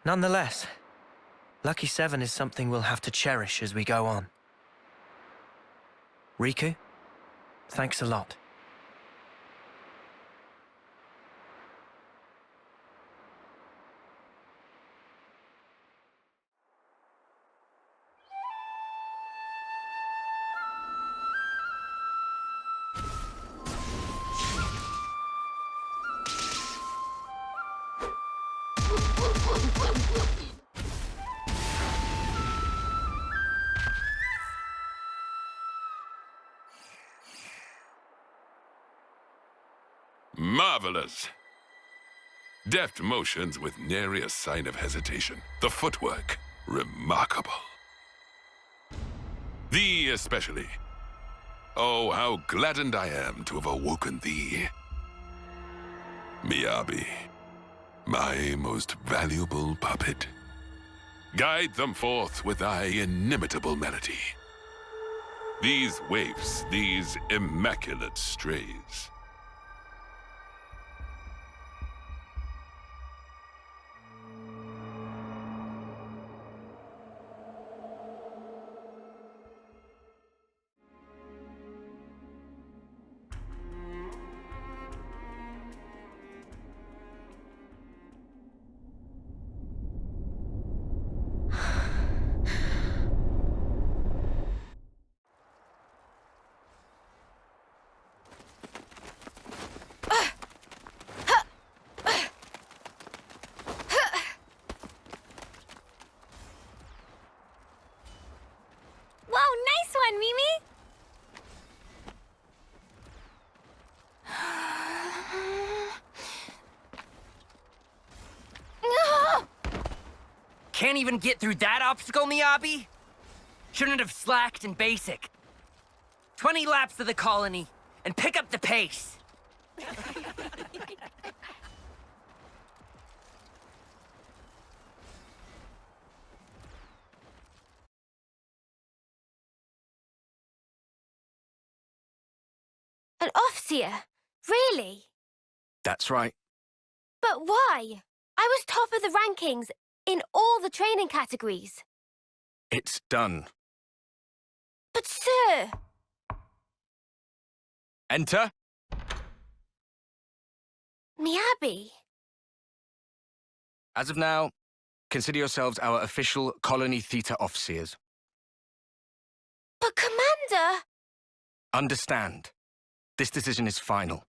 Nonetheless, Lucky 7 is something we'll have to cherish as we go on. Riku, thanks a lot. Marvelous! Deft motions with nary a sign of hesitation. The footwork, remarkable. Thee especially. Oh, how gladdened I am to have awoken thee. Miyabi, my most valuable puppet. Guide them forth with thy inimitable melody. These waifs, these immaculate strays. Can't even get through that obstacle, Miyabi? Shouldn't have slacked in basic. 20 laps of the colony, and pick up the pace. An Officer? Really? That's right. But why? I was top of the rankings in all the training categories. It's done. But sir... Enter. Miyabi. As of now, consider yourselves our official Colony Theta officers. But Commander... Understand. This decision is final.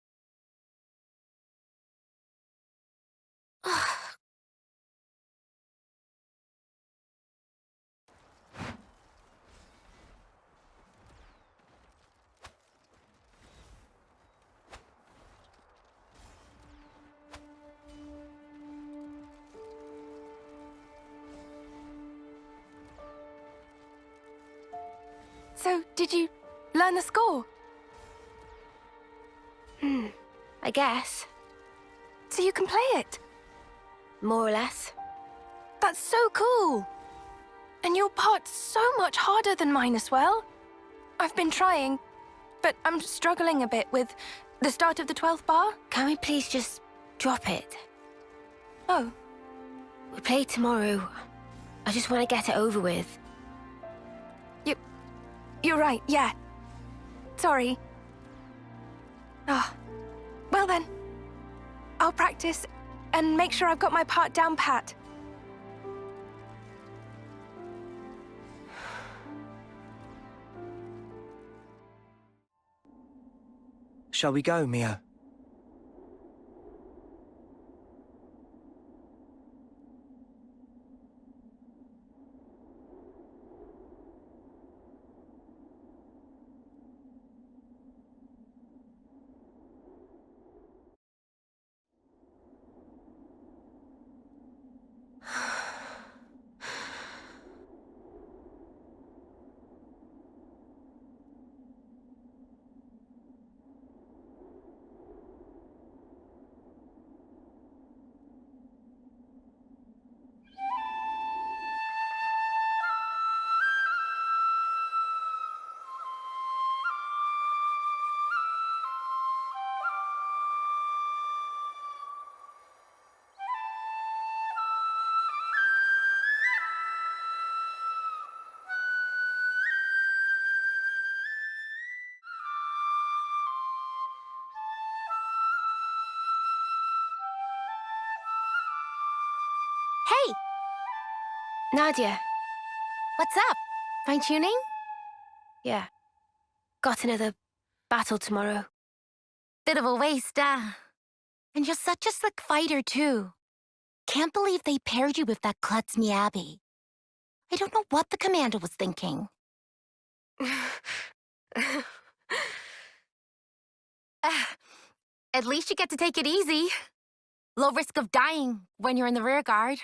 So, did you learn the score? I guess. So you can play it? More or less. That's so cool! And your part's so much harder than mine as well. I've been trying, but I'm struggling a bit with the start of the 12th bar. Can we please just drop it? Oh. We play tomorrow. I just want to get it over with. You're right, yeah. Sorry. Well then. I'll practice and make sure I've got my part down pat. Shall we go, Mio? Hey! Nadia. What's up? Fine-tuning? Yeah. Got another battle tomorrow. Bit of a waste, And you're such a slick fighter, too. Can't believe they paired you with that klutz Miyabi. I don't know what the commander was thinking. At least you get to take it easy. Low risk of dying when you're in the rear guard.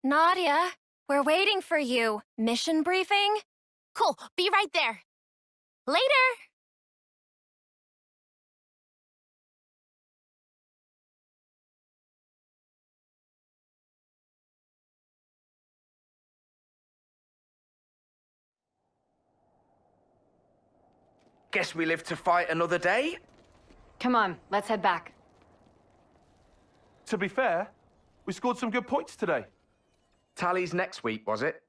Nadia, we're waiting for you. Mission briefing? Cool, be right there. Later! Guess we live to fight another day? Come on, let's head back. To be fair, we scored some good points today. Tallies next week, was it?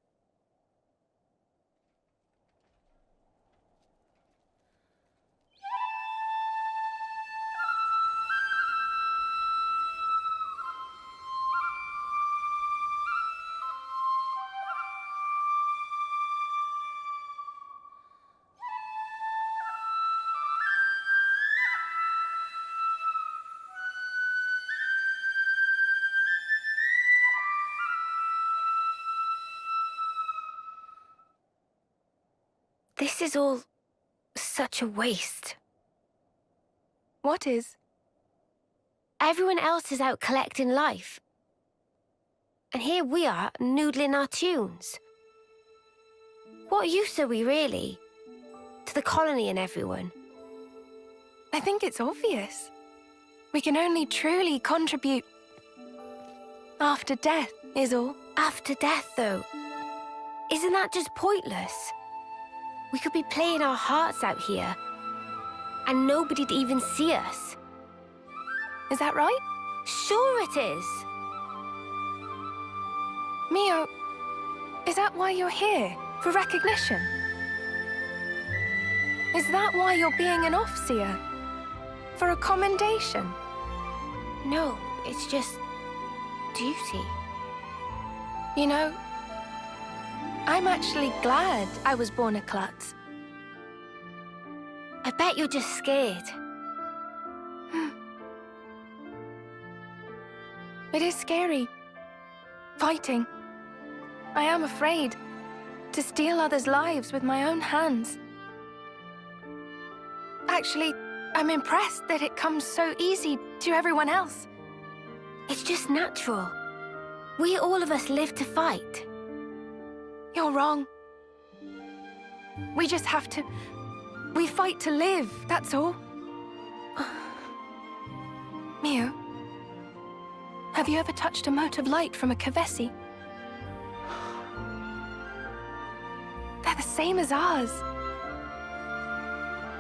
This is all such a waste. What is? Everyone else is out collecting life. And here we are, noodling our tunes. What use are we, really? To the colony and everyone? I think it's obvious. We can only truly contribute after death, is all. After death, though? Isn't that just pointless? We could be playing our hearts out here, and nobody'd even see us. Is that right? Sure it is. Mio, is that why you're here? For recognition? Is that why you're being an Offseer? For a commendation? No, it's just duty. You know, I'm actually glad I was born a klutz. I bet you're just scared. It is scary. Fighting. I am afraid to steal others' lives with my own hands. Actually, I'm impressed that it comes so easy to everyone else. It's just natural. We all of us live to fight. You're wrong. We just have to... We fight to live, that's all. Mio, have you ever touched a mote of light from a Kavesi? They're the same as ours.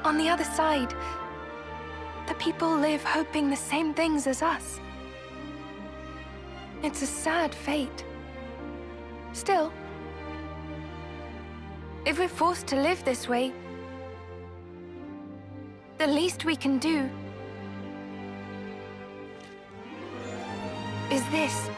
On the other side, the people live hoping the same things as us. It's a sad fate. Still, if we're forced to live this way, the least we can do is this.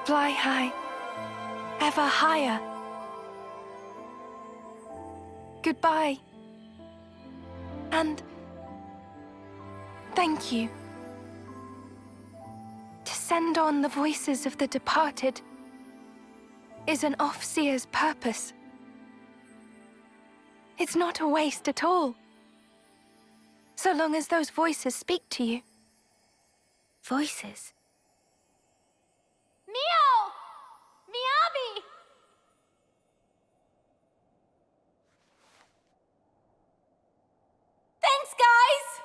Fly high, ever higher. Goodbye. And thank you. To send on the voices of the departed is an Offseer's purpose. It's not a waste at all, so long as those voices speak to you. Voices? Mio! Miyabi! Thanks, guys!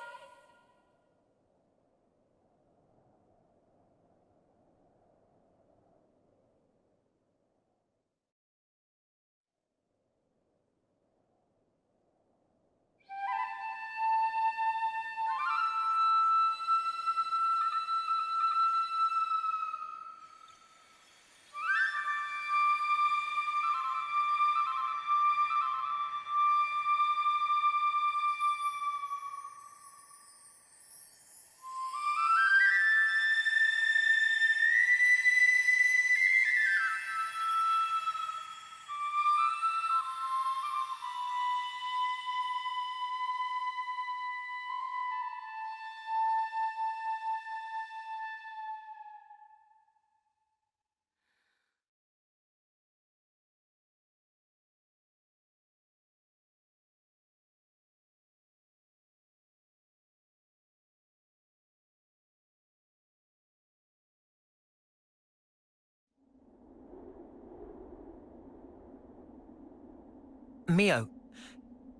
Mio,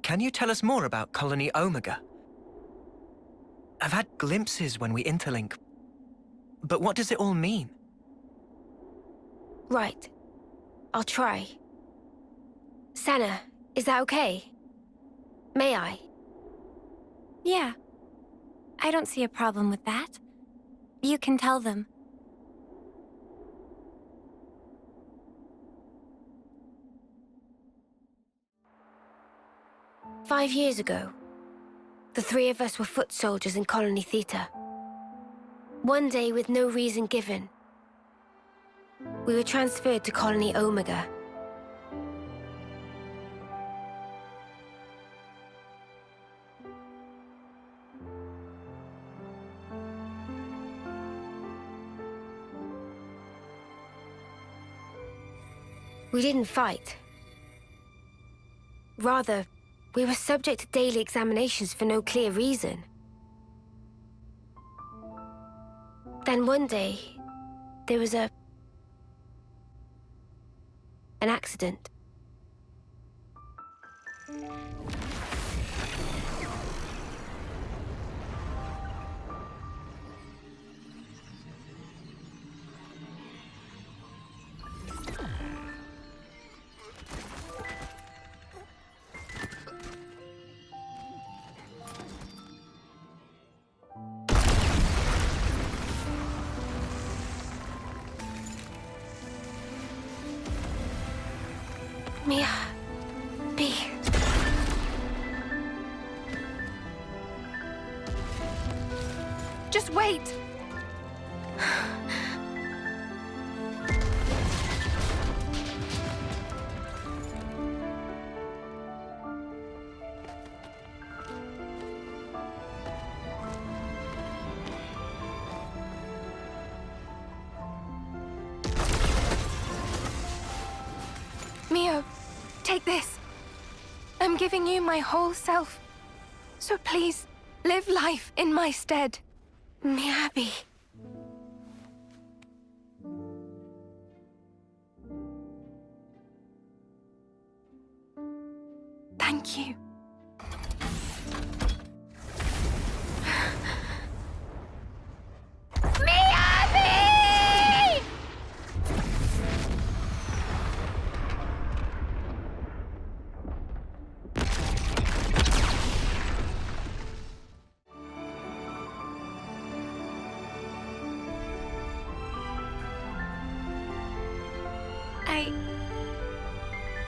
can you tell us more about Colony Omega? I've had glimpses when we interlink, but what does it all mean? Right. I'll try. Sana, is that okay? May I? Yeah. I don't see a problem with that. You can tell them. "5 years ago, the three of us were foot soldiers in Colony Theta. One day, with no reason given, we were transferred to Colony Omega. We didn't fight. Rather, we were subject to daily examinations for no clear reason. Then one day, there was an accident. Mia, B. Just wait! Mia, take this. I'm giving you my whole self. So please, live life in my stead. Miyabi. Thank you. Miyabi!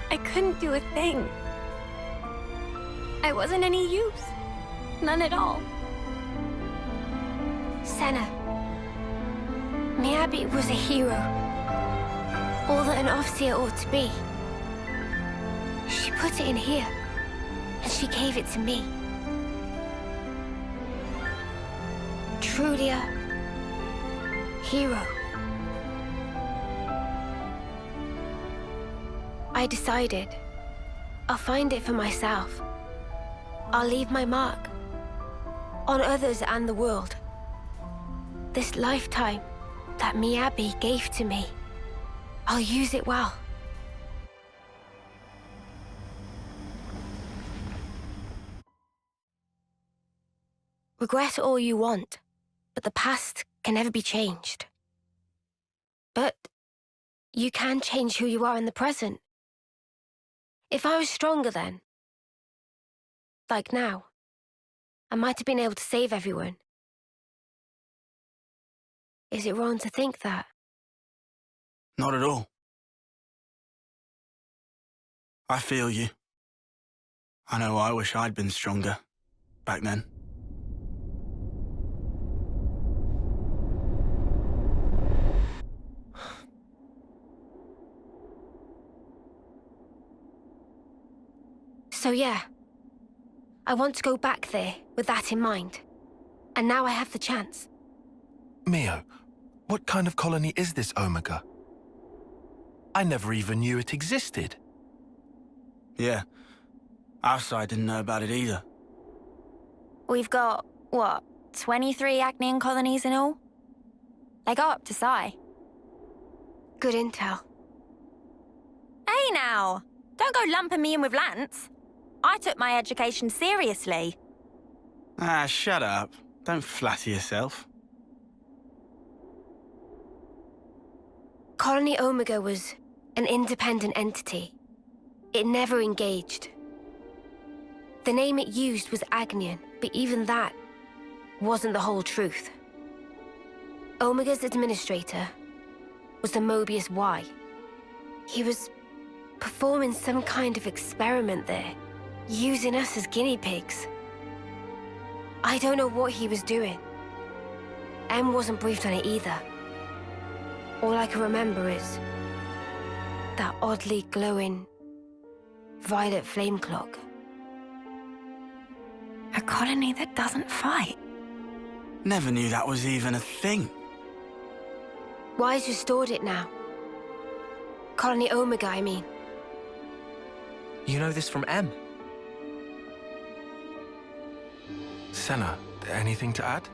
I couldn't do a thing. I wasn't any use. None at all. Senna. Miyabi was a hero. All that an officer ought to be. She put it in here, and she gave it to me. Truly a hero. I decided I'll find it for myself. I'll leave my mark on others and the world. This lifetime that Miyabi gave to me, I'll use it well. Regret all you want, but the past can never be changed. But you can change who you are in the present. If I was stronger then, like now, I might have been able to save everyone. Is it wrong to think that? Not at all. I feel you. I know I wish I'd been stronger back then. So yeah, I want to go back there with that in mind. And now I have the chance. Mio, what kind of colony is this Omega? I never even knew it existed. Yeah, our side didn't know about it either. We've got, what, 23 Agnian colonies in all? They go up to Psi. Good intel. Hey now! Don't go lumping me in with Lance. I took my education seriously. Ah, shut up. Don't flatter yourself. Colony Omega was an independent entity. It never engaged. The name it used was Agnian, but even that wasn't the whole truth. Omega's administrator was the Mobius Y. He was performing some kind of experiment there, using us as guinea pigs. I don't know what he was doing. M wasn't briefed on it either. All I can remember is that oddly glowing violet flame clock. A colony that doesn't fight. Never knew that was even a thing. Wise restored it now. Colony Omega, I mean. You know this from M? Senna, anything to add?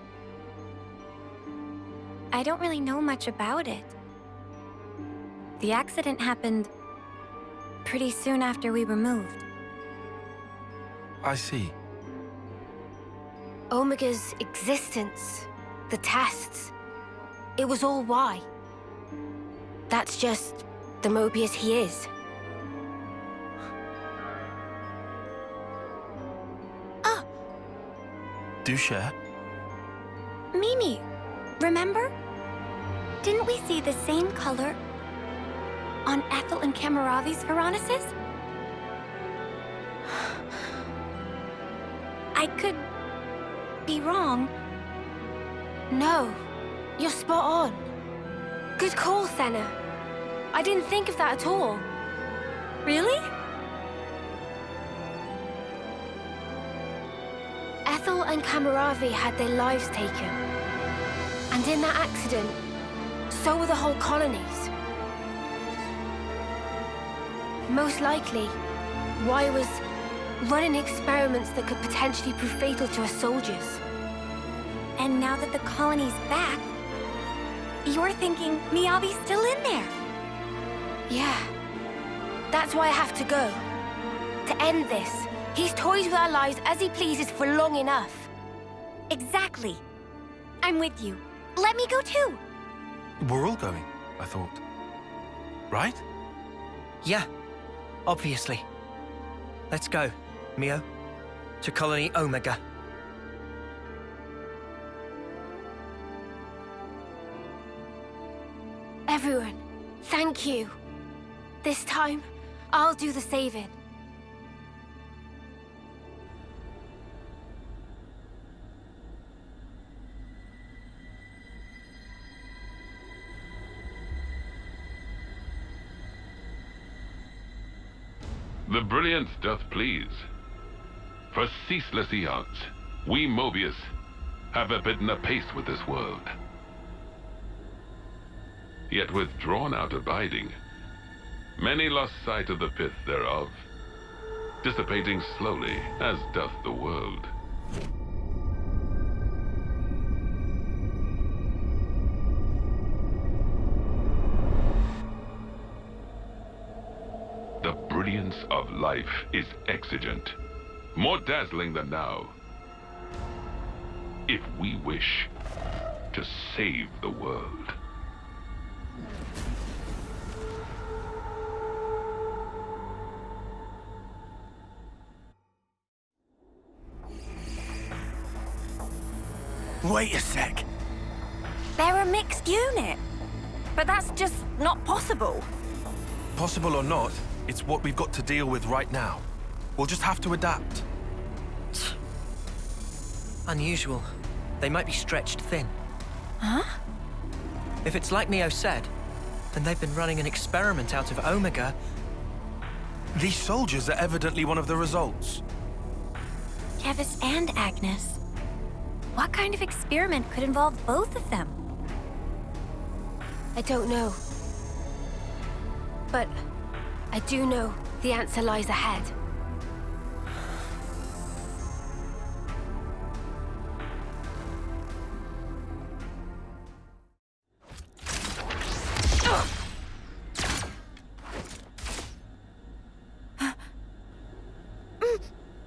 I don't really know much about it. The accident happened pretty soon after we were moved. I see. Omega's existence, the tests, it was all why. That's just the Mobius he is. Do share. Mimi, remember? Didn't we see the same color on Ethel and Kamaravi's Veronicus? I could be wrong. No, you're spot on. Good call, Senna. I didn't think of that at all. Really? Ethel and Kamaravi had their lives taken. And in that accident, so were the whole colonies. Most likely, Y was running experiments that could potentially prove fatal to us soldiers. And now that the colony's back, you're thinking Miyabi's still in there? Yeah. That's why I have to go. To end this. He's toyed with our lives as he pleases for long enough. Exactly. I'm with you. Let me go too. We're all going, I thought. Right? Yeah, obviously. Let's go, Mio. To Colony Omega. Everyone, thank you. This time, I'll do the saving. The brilliance doth please. For ceaseless eons, we Mobius have forbidden a pace with this world. Yet with drawn-out abiding, many lost sight of the pith thereof, dissipating slowly as doth the world. The brilliance of life is exigent, more dazzling than now. If we wish to save the world. Wait a sec. They're a mixed unit. But that's just not possible. Possible or not, it's what we've got to deal with right now. We'll just have to adapt. Unusual. They might be stretched thin. Huh? If it's like Mio said, then they've been running an experiment out of Omega. These soldiers are evidently one of the results. Kevis and Agnes. What kind of experiment could involve both of them? I don't know. But I do know the answer lies ahead.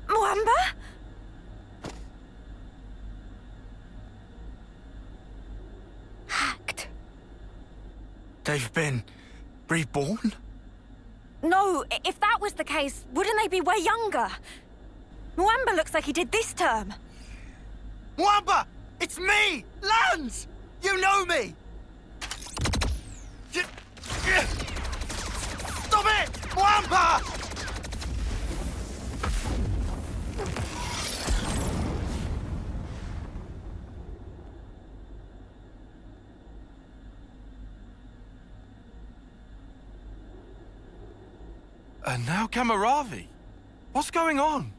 Mwamba? Hacked. They've been reborn? No, if that was the case, wouldn't they be way younger? Mwamba looks like he did this term. Mwamba! It's me! Lance! You know me! Stop it! Mwamba! And now Kamaravi. What's going on?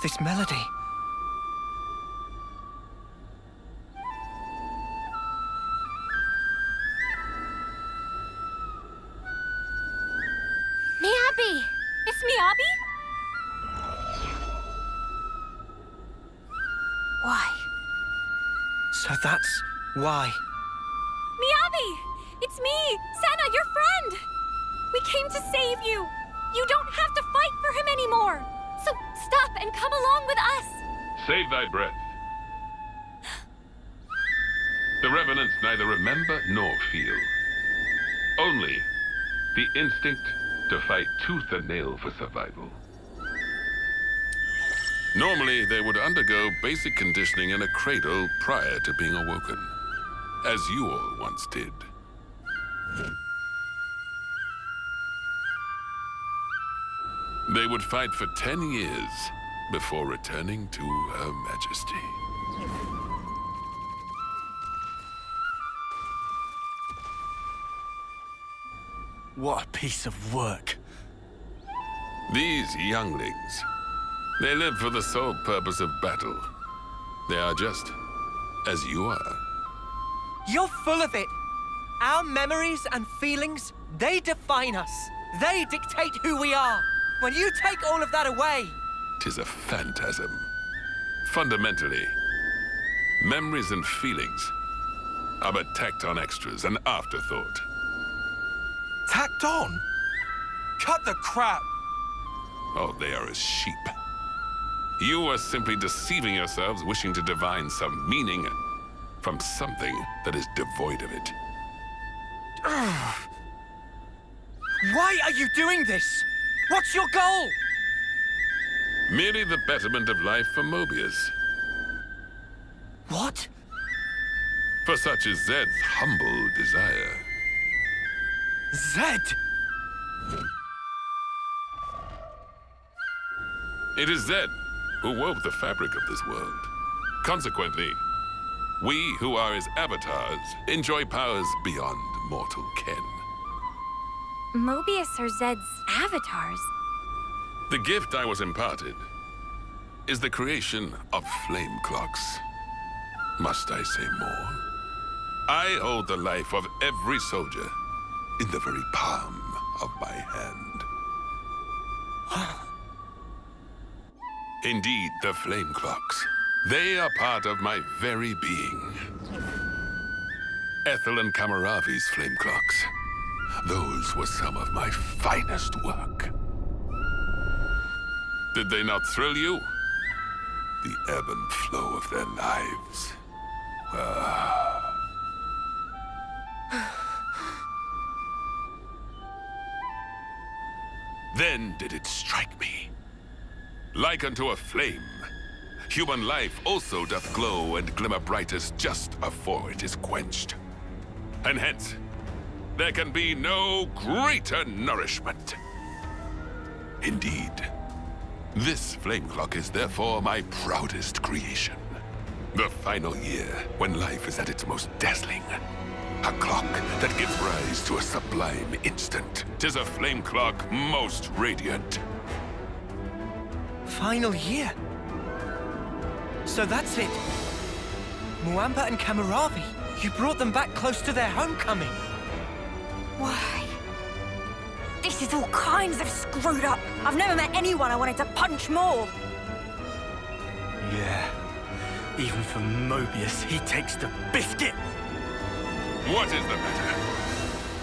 This melody. Miyabi! It's Miyabi? Why? So that's why. Miyabi! It's me, Senna, your friend! We came to save you! You don't have to fight for him anymore! So stop and come along with us! Save thy breath. The Revenants neither remember nor feel. Only the instinct to fight tooth and nail for survival. Normally, they would undergo basic conditioning in a cradle prior to being awoken, as you all once did. They would fight for 10 years before returning to Her Majesty. What a piece of work. These younglings, they live for the sole purpose of battle. They are just as you are. You're full of it. Our memories and feelings, they define us. They dictate who we are. When you take all of that away... 'Tis a phantasm. Fundamentally, memories and feelings are but tacked-on extras, an afterthought. Tacked on? Cut the crap! Oh, they are as sheep. You are simply deceiving yourselves, wishing to divine some meaning from something that is devoid of it. Why are you doing this? What's your goal? Merely the betterment of life for Mobius. What? For such is Zed's humble desire. Zed! It is Zed who wove the fabric of this world. Consequently, we who are his avatars enjoy powers beyond mortal ken. Mobius are Zed's avatars. The gift I was imparted is the creation of flame clocks. Must I say more? I hold the life of every soldier in the very palm of my hand. Indeed, the flame clocks. They are part of my very being. Ethel and Kamaravi's flame clocks. Those were some of my finest work. Did they not thrill you? The ebb and flow of their lives. Then did it strike me. Like unto a flame, human life also doth glow and glimmer brightest just afore it is quenched. And hence, there can be no greater nourishment. Indeed, this flame clock is therefore my proudest creation. The final year, when life is at its most dazzling. A clock that gives rise to a sublime instant. 'Tis a flame clock most radiant. Final year. So that's it. Muamba and Kamaravi, you brought them back close to their homecoming. Why? This is all kinds of screwed up. I've never met anyone I wanted to punch more. Yeah. Even for Mobius, he takes the biscuit. What is the matter?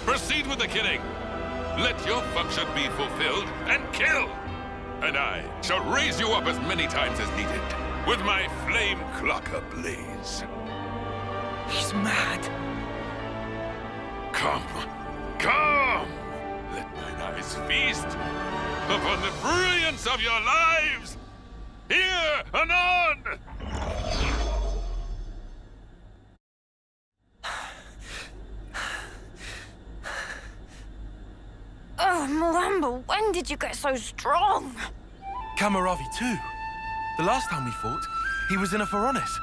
Proceed with the killing. Let your function be fulfilled and kill. And I shall raise you up as many times as needed with my flame clock ablaze. He's mad. Come. Come! Let mine eyes feast upon the brilliance of your lives! Here, anon! Oh, Muamba, when did you get so strong? Kamaravi too. The last time we fought, he was in a Pharaonis.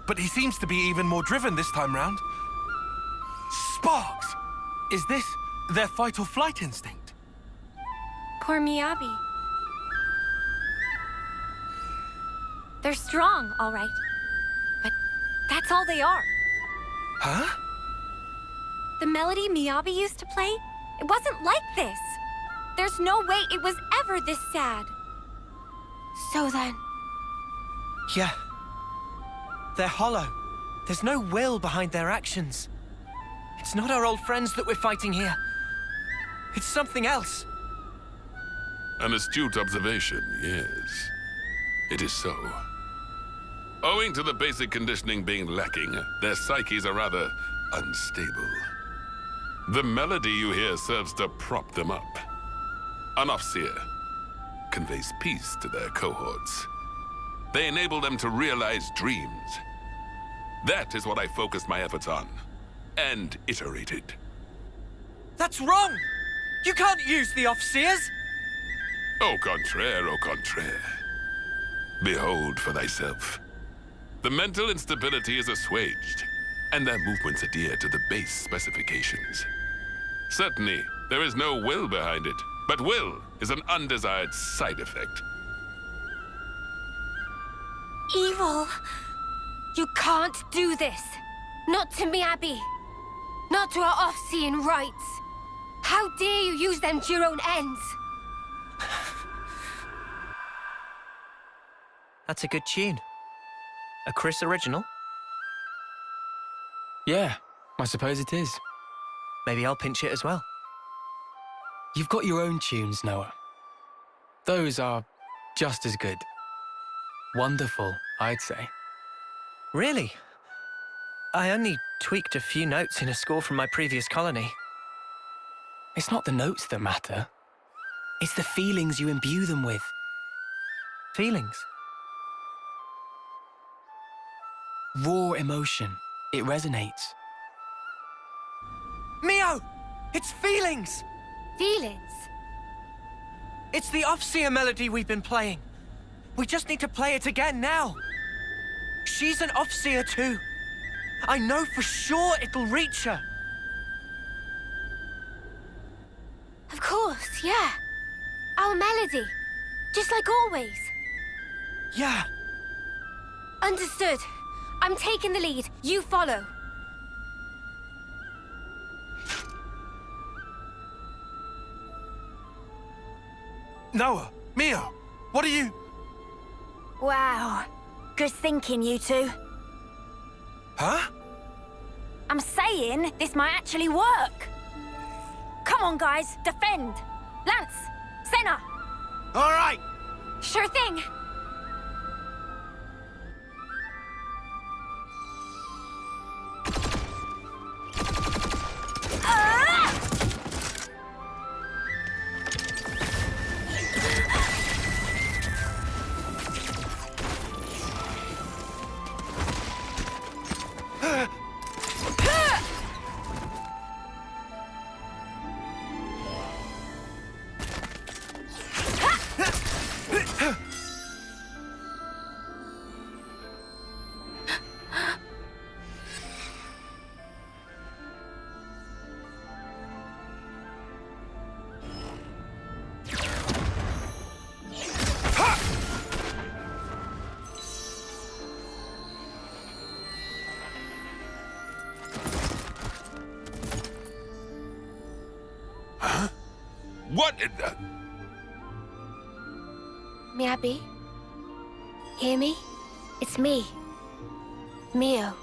But he seems to be even more driven this time round. Sparks! Is this their fight or flight instinct? Poor Miyabi. They're strong, all right. But that's all they are. Huh? The melody Miyabi used to play, it wasn't like this. There's no way it was ever this sad. So then... Yeah. They're hollow. There's no will behind their actions. It's not our old friends that we're fighting here. It's something else. An astute observation, yes. It is so. Owing to the basic conditioning being lacking, their psyches are rather unstable. The melody you hear serves to prop them up. An Offseer conveys peace to their cohorts. They enable them to realize dreams. That is what I focused my efforts on, and iterated. That's wrong! You can't use the Offseers! Au contraire, au contraire. Behold for thyself. The mental instability is assuaged, and their movements adhere to the base specifications. Certainly, there is no will behind it, but will is an undesired side effect. Evil! You can't do this! Not to Miyabi! Not to our off-seeing rights! How dare you use them to your own ends! That's a good tune. A Chris original? Yeah, I suppose it is. Maybe I'll pinch it as well. You've got your own tunes, Noah. Those are just as good. Wonderful, I'd say. Really? I only tweaked a few notes in a score from my previous colony. It's not the notes that matter. It's the feelings you imbue them with. Feelings? Raw emotion. It resonates. Mio! It's feelings! Feelings? It's the Offseer melody we've been playing. We just need to play it again now. She's an Offseer too. I know for sure it'll reach her. Of course, yeah. Our melody. Just like always. Yeah. Understood. I'm taking the lead. You follow. Noah, Mio, what are you... Wow. Good thinking, you two. Huh? I'm saying this might actually work. Come on, guys. Defend. Lance. Senna. All right. Sure thing. What in the... Miyabi? Hear me? It's me. Mio.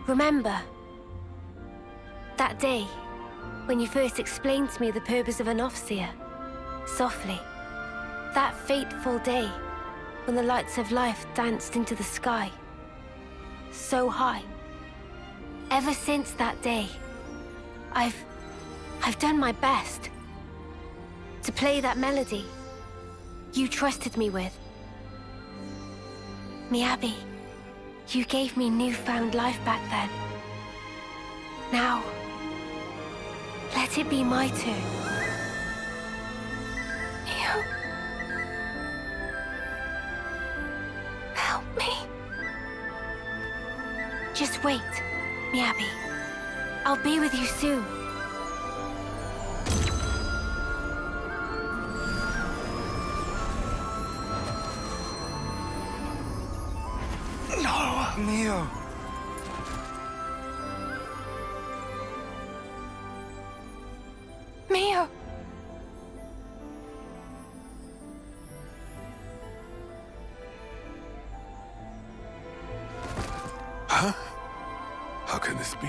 Remember? That day, when you first explained to me the purpose of an Offseer. Softly. That fateful day, when the lights of life danced into the sky. So high. Ever since that day, I've done my best to play that melody you trusted me with. Miyabi, you gave me newfound life back then. Now, let it be my turn. You... help me. Just wait, Miyabi. I'll be with you soon. Neo. Mio! Huh? How can this be?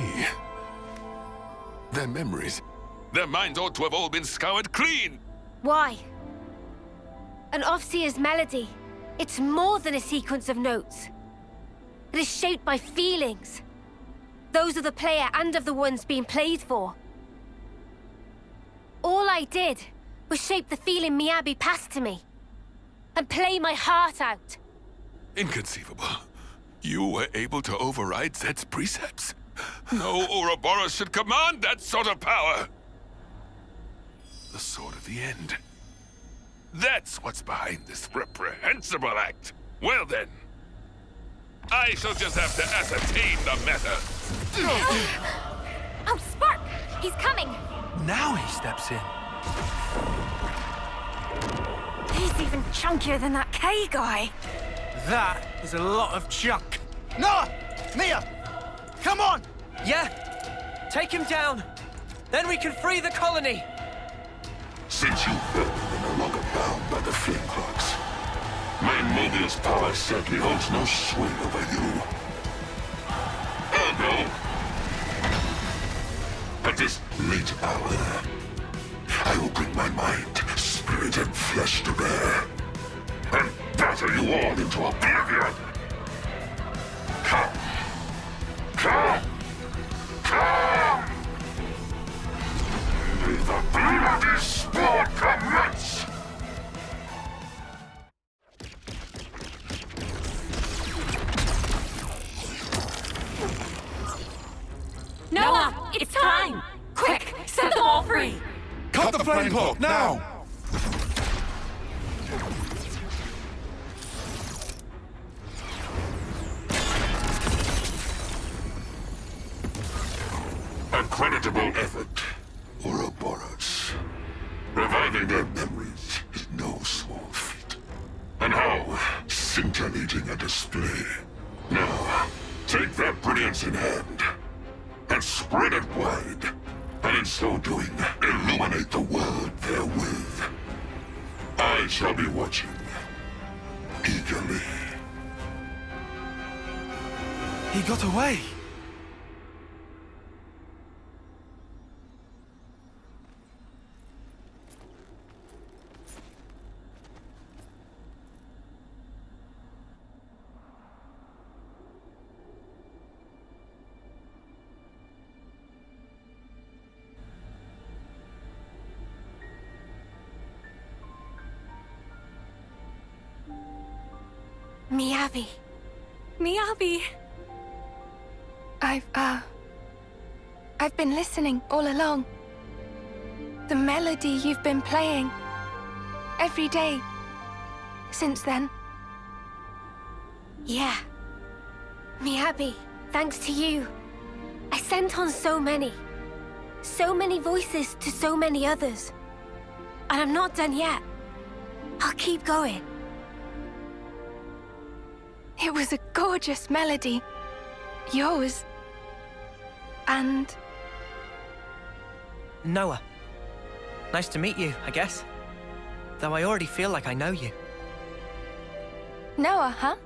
Their memories, their minds ought to have all been scoured clean! Why? An Offseer's melody. It's more than a sequence of notes. It is shaped by feelings. Those of the player and of the ones being played for. All I did was shape the feeling Miyabi passed to me. And play my heart out. Inconceivable. You were able to override Zed's precepts? No Ouroboros should command that sort of power! The Sword of the End. That's what's behind this reprehensible act. Well then, I shall just have to ascertain the matter. Oh, Spark! He's coming! Now he steps in. He's even chunkier than that K guy. That is a lot of chunk. Noah! Mia! Come on! Yeah! Take him down! Then we can free the colony! Since you felt you are no longer bound by the flame clocks, my Mobius power certainly holds no sway over you. Ergo, at this late hour, I will bring my mind, spirit, and flesh to bear, and batter you all into oblivion. Come! Come! Come! May the bloody sport commence! Noah, it's time! Quick, set them all free! Cut the flame clock, now! A creditable effort, Ouroboros. Reviving their memories is no small feat. And how scintillating a display. Now, take that brilliance in hand, and spread it wide, and in so doing, illuminate the world therewith. I shall be watching, eagerly. He got away. Miyabi. Miyabi. I've been listening all along. The melody you've been playing. Every day. Since then. Yeah. Miyabi, thanks to you. I sent on so many. So many voices to so many others. And I'm not done yet. I'll keep going. It was a gorgeous melody. Yours. And... Noah. Nice to meet you, I guess. Though I already feel like I know you. Noah, huh?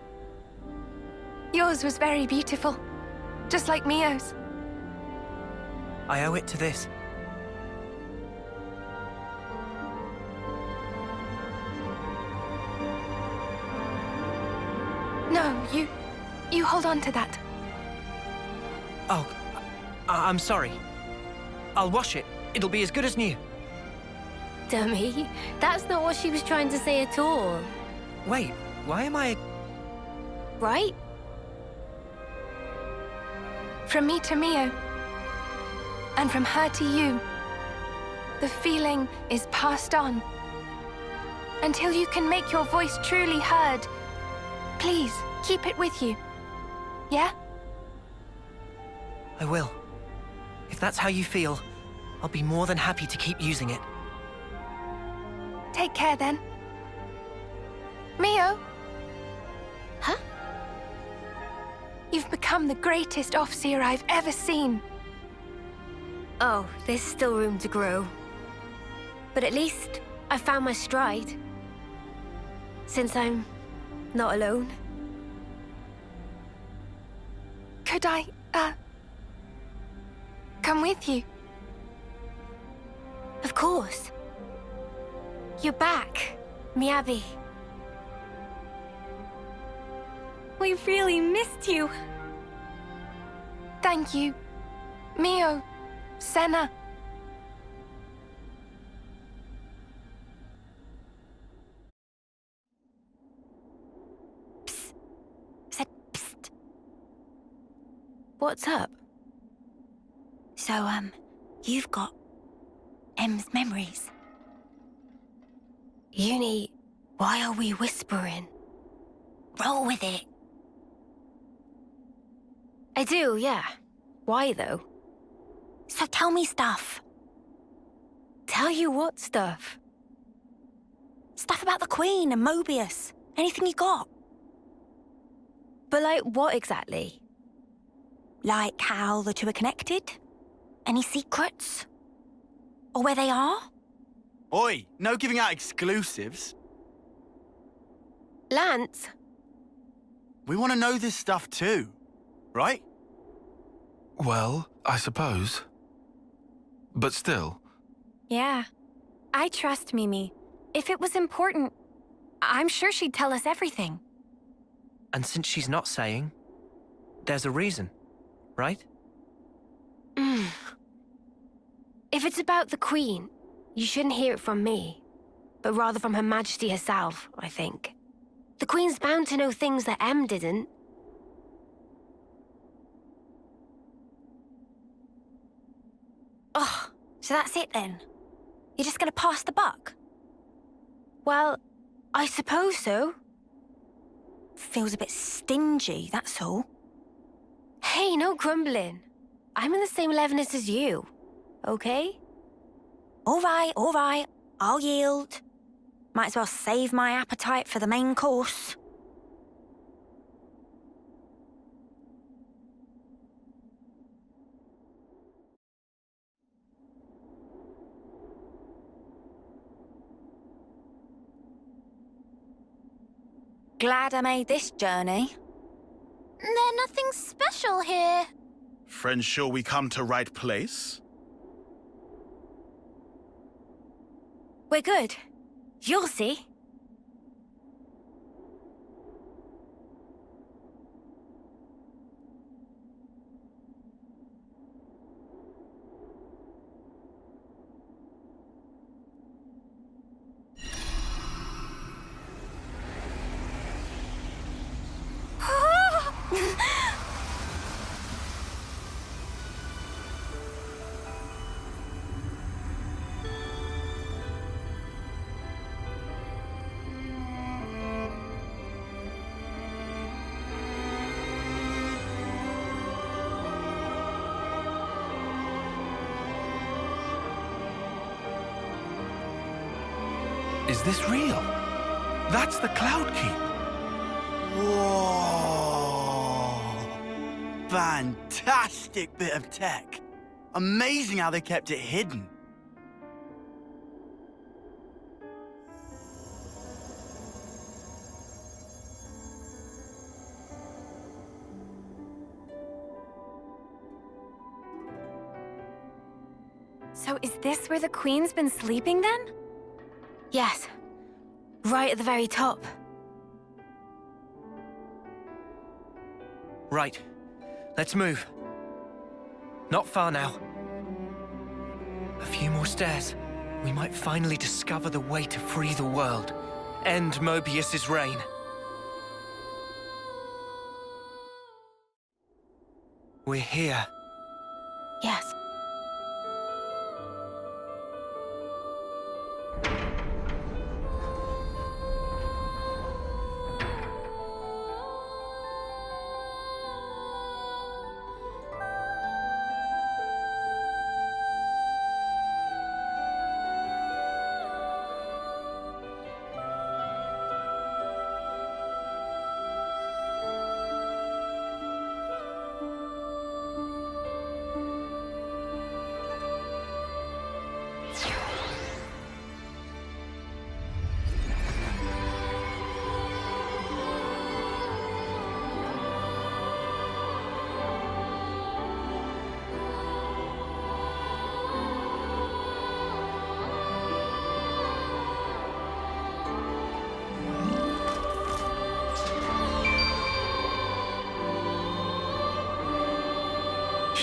Yours was very beautiful. Just like Mio's. I owe it to this. No, you hold on to that. Oh, I'm sorry. I'll wash it. It'll be as good as new. Dummy, that's not what she was trying to say at all. Wait, why am I... Right? From me to Mio. And from her to you. The feeling is passed on. Until you can make your voice truly heard. Please, keep it with you. Yeah? I will. If that's how you feel, I'll be more than happy to keep using it. Take care then. Mio? Huh? You've become the greatest Offseer I've ever seen. Oh, there's still room to grow. But at least I found my stride. Since I'm not alone. Could I, come with you? Of course. You're back, Miyabi. We really missed you. Thank you, Mio, Senna. Psst. Said psst. What's up? So, you've got M's memories. Uni, why are we whispering? Roll with it. I do, yeah. Why, though? So tell me stuff. Tell you what stuff? Stuff about the Queen and Mobius. Anything you got. But like what exactly? Like how the two are connected? Any secrets? Or where they are? Oi, no giving out exclusives. Lance? We want to know this stuff too, right? Well, I suppose. But still. Yeah. I trust Mimi. If it was important, I'm sure she'd tell us everything. And since she's not saying, there's a reason, right? If it's about the Queen, you shouldn't hear it from me, but rather from Her Majesty herself, I think. The Queen's bound to know things that M didn't. Oh, so that's it then? You're just gonna pass the buck? Well, I suppose so. Feels a bit stingy, that's all. Hey, no grumbling. I'm in the same levelness as you, okay? All right. I'll yield. Might as well save my appetite for the main course. Glad I made this journey. There's nothing special here. Friends, sure we come to right place? We're good. You'll see. Is this real? That's the Cloud Keep. Whoa! Fantastic bit of tech. Amazing how they kept it hidden. So is this where the Queen's been sleeping then? Yes. Right at the very top. Right. Let's move. Not far now. A few more stairs. We might finally discover the way to free the world. End Mobius's reign. We're here. Yes.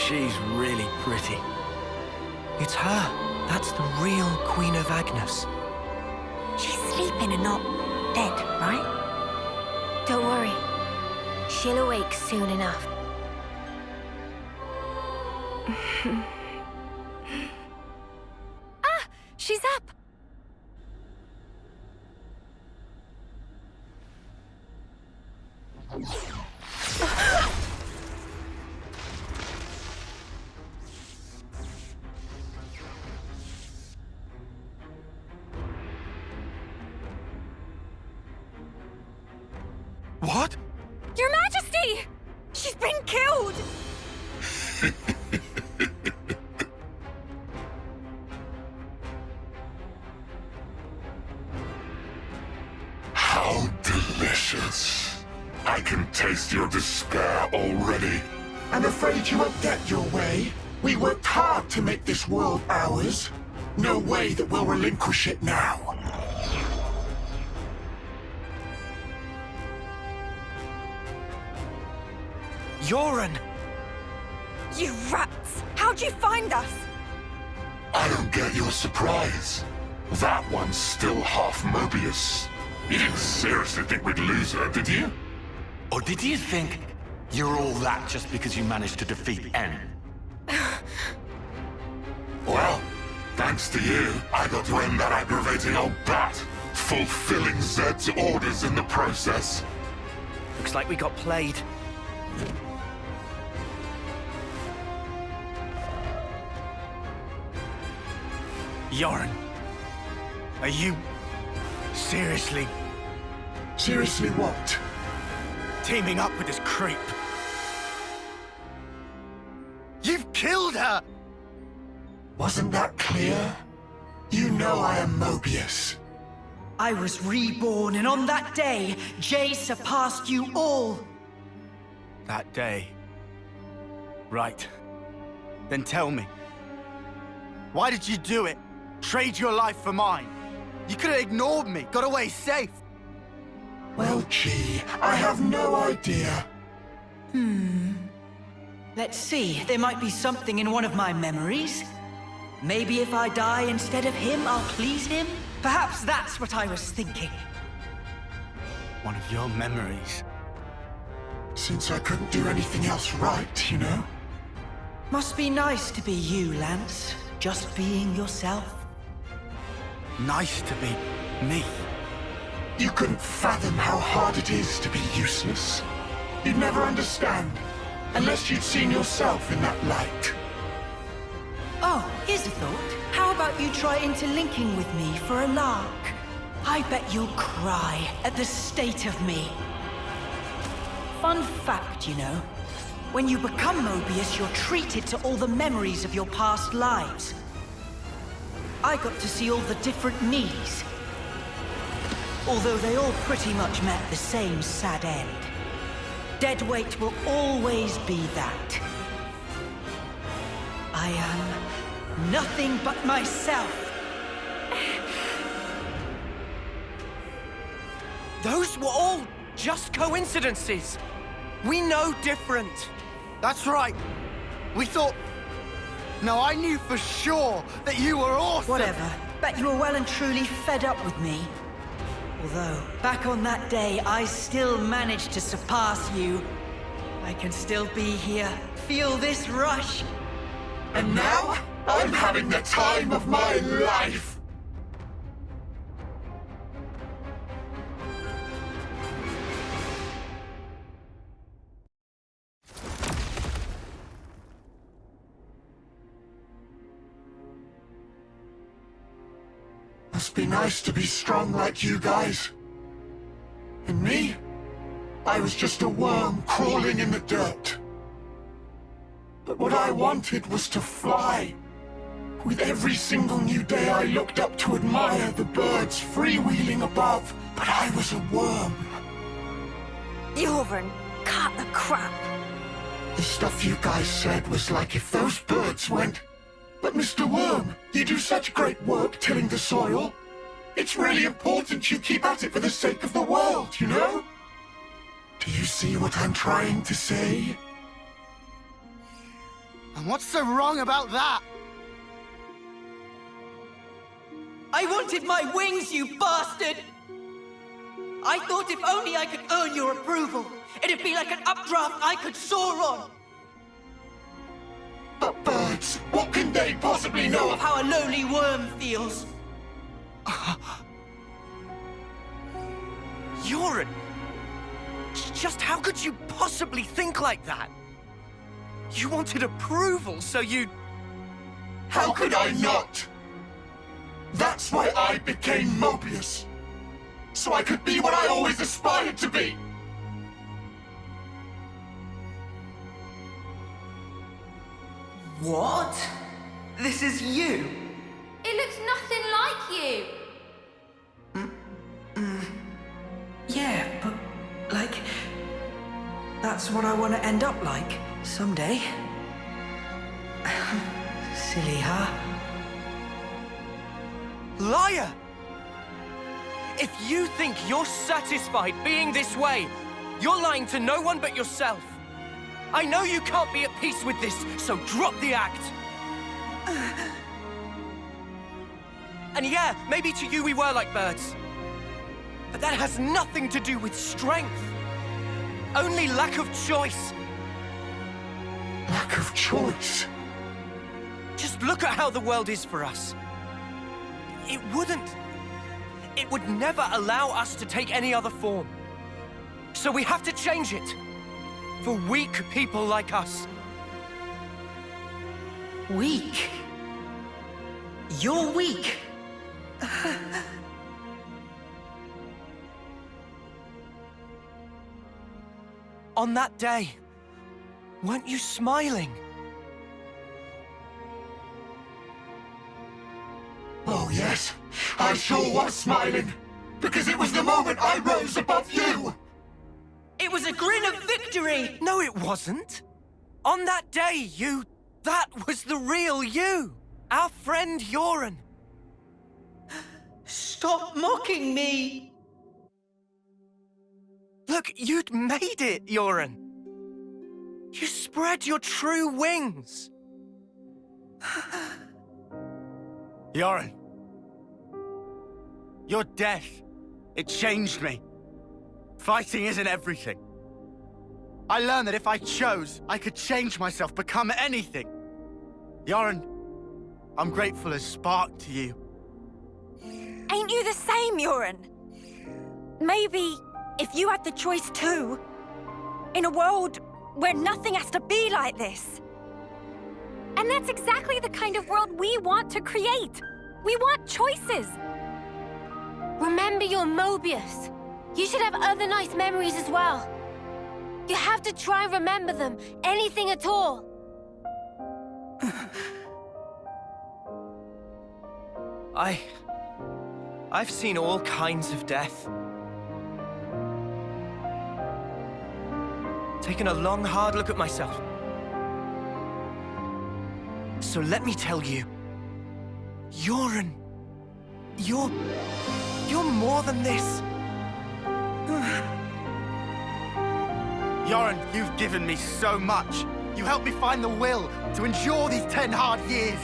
She's really pretty. It's her. That's the real Queen of Agnes. She's sleeping and not dead, right? Don't worry. She'll awake soon enough. Ah! She's up! What? Your Majesty! She's been killed! How delicious. I can taste your despair already. I'm afraid you won't get your way. We worked hard to make this world ours. No way that we'll relinquish it now. Yoren! You rats! How'd you find us? I don't get your surprise. That one's still half Mobius. You didn't seriously think we'd lose her, did you? Or did you think you're all that just because you managed to defeat N? Well, thanks to you, I got to end that aggravating old bat, fulfilling Zed's orders in the process. Looks like we got played. Yoren, are you seriously Seriously what? teaming up with this creep? You've killed her! Wasn't that clear? You know I am Mobius. I was reborn, and on that day, Jay surpassed you all. That day. Right. Then tell me. Why did you do it? Trade your life for mine? You could have ignored me, got away safe. Well, gee, I have no idea. Let's see, there might be something in one of my memories. Maybe if I die instead of him, I'll please him? Perhaps that's what I was thinking. One of your memories. Since I couldn't do anything else right, you know? Must be nice to be you, Lance. Just being yourself. Nice to be me. You couldn't fathom how hard it is to be useless. You'd never understand, unless you'd seen yourself in that light. Oh, here's a thought. How about you try interlinking with me for a lark? I bet you'll cry at the state of me. Fun fact, you know. When you become Mobius, you're treated to all the memories of your past lives. I got to see all the different me's. Although they all pretty much met the same sad end. Deadweight will always be that. I am nothing but myself. Those were all just coincidences. We know different. That's right. We thought... No, I knew for sure that you were awesome. Whatever. Bet you were well and truly fed up with me. Although, back on that day, I still managed to surpass you. I can still be here, feel this rush. And now, I'm having the time of my life! Must be nice to be strong like you guys. And me? I was just a worm crawling in the dirt. But what I wanted was to fly. With every single new day I looked up to admire the birds freewheeling above, but I was a worm. Yoren, cut the crap. The stuff you guys said was like if those birds went... But Mr. Worm, you do such great work tilling the soil. It's really important you keep at it for the sake of the world, you know? Do you see what I'm trying to say? And what's so wrong about that? I wanted my wings, you bastard! I thought if only I could earn your approval, it'd be like an updraft I could soar on. But birds, what can they possibly know Of how a lonely worm feels. Yoren! Just how could you possibly think like that? You wanted approval, so you... How could I not? That's why I became Mobius. So I could be what I always aspired to be. What? This is you? It looks nothing like you. Yeah, but, like... That's what I want to end up like, someday. Silly, huh? Liar! If you think you're satisfied being this way, you're lying to no one but yourself. I know you can't be at peace with this, so drop the act. And yeah, maybe to you we were like birds. But that has nothing to do with strength. Only lack of choice. Lack of choice? Just look at how the world is for us. It would never allow us to take any other form. So we have to change it. For weak people like us. Weak? You're weak. On that day, weren't you smiling? Oh yes, I sure was smiling. Because it was the moment I rose above you. It was a grin of victory! No, it wasn't. On that day, that was the real you. Our friend Yoren. Stop mocking me! Look, you'd made it, Yoren. You spread your true wings. Yoren. Your death, it changed me. Fighting isn't everything. I learned that if I chose, I could change myself, become anything. Yoren, I'm grateful as Spark to you. Ain't you the same, Yoren? Maybe if you had the choice too, in a world where nothing has to be like this. And that's exactly the kind of world we want to create. We want choices. Remember you're Mobius. You should have other nice memories as well. You have to try and remember them, anything at all. I've seen all kinds of death. Taken a long, hard look at myself. So let me tell you, Yoren, you're more than this. Yoren, you've given me so much. You helped me find the will to endure these 10 hard years.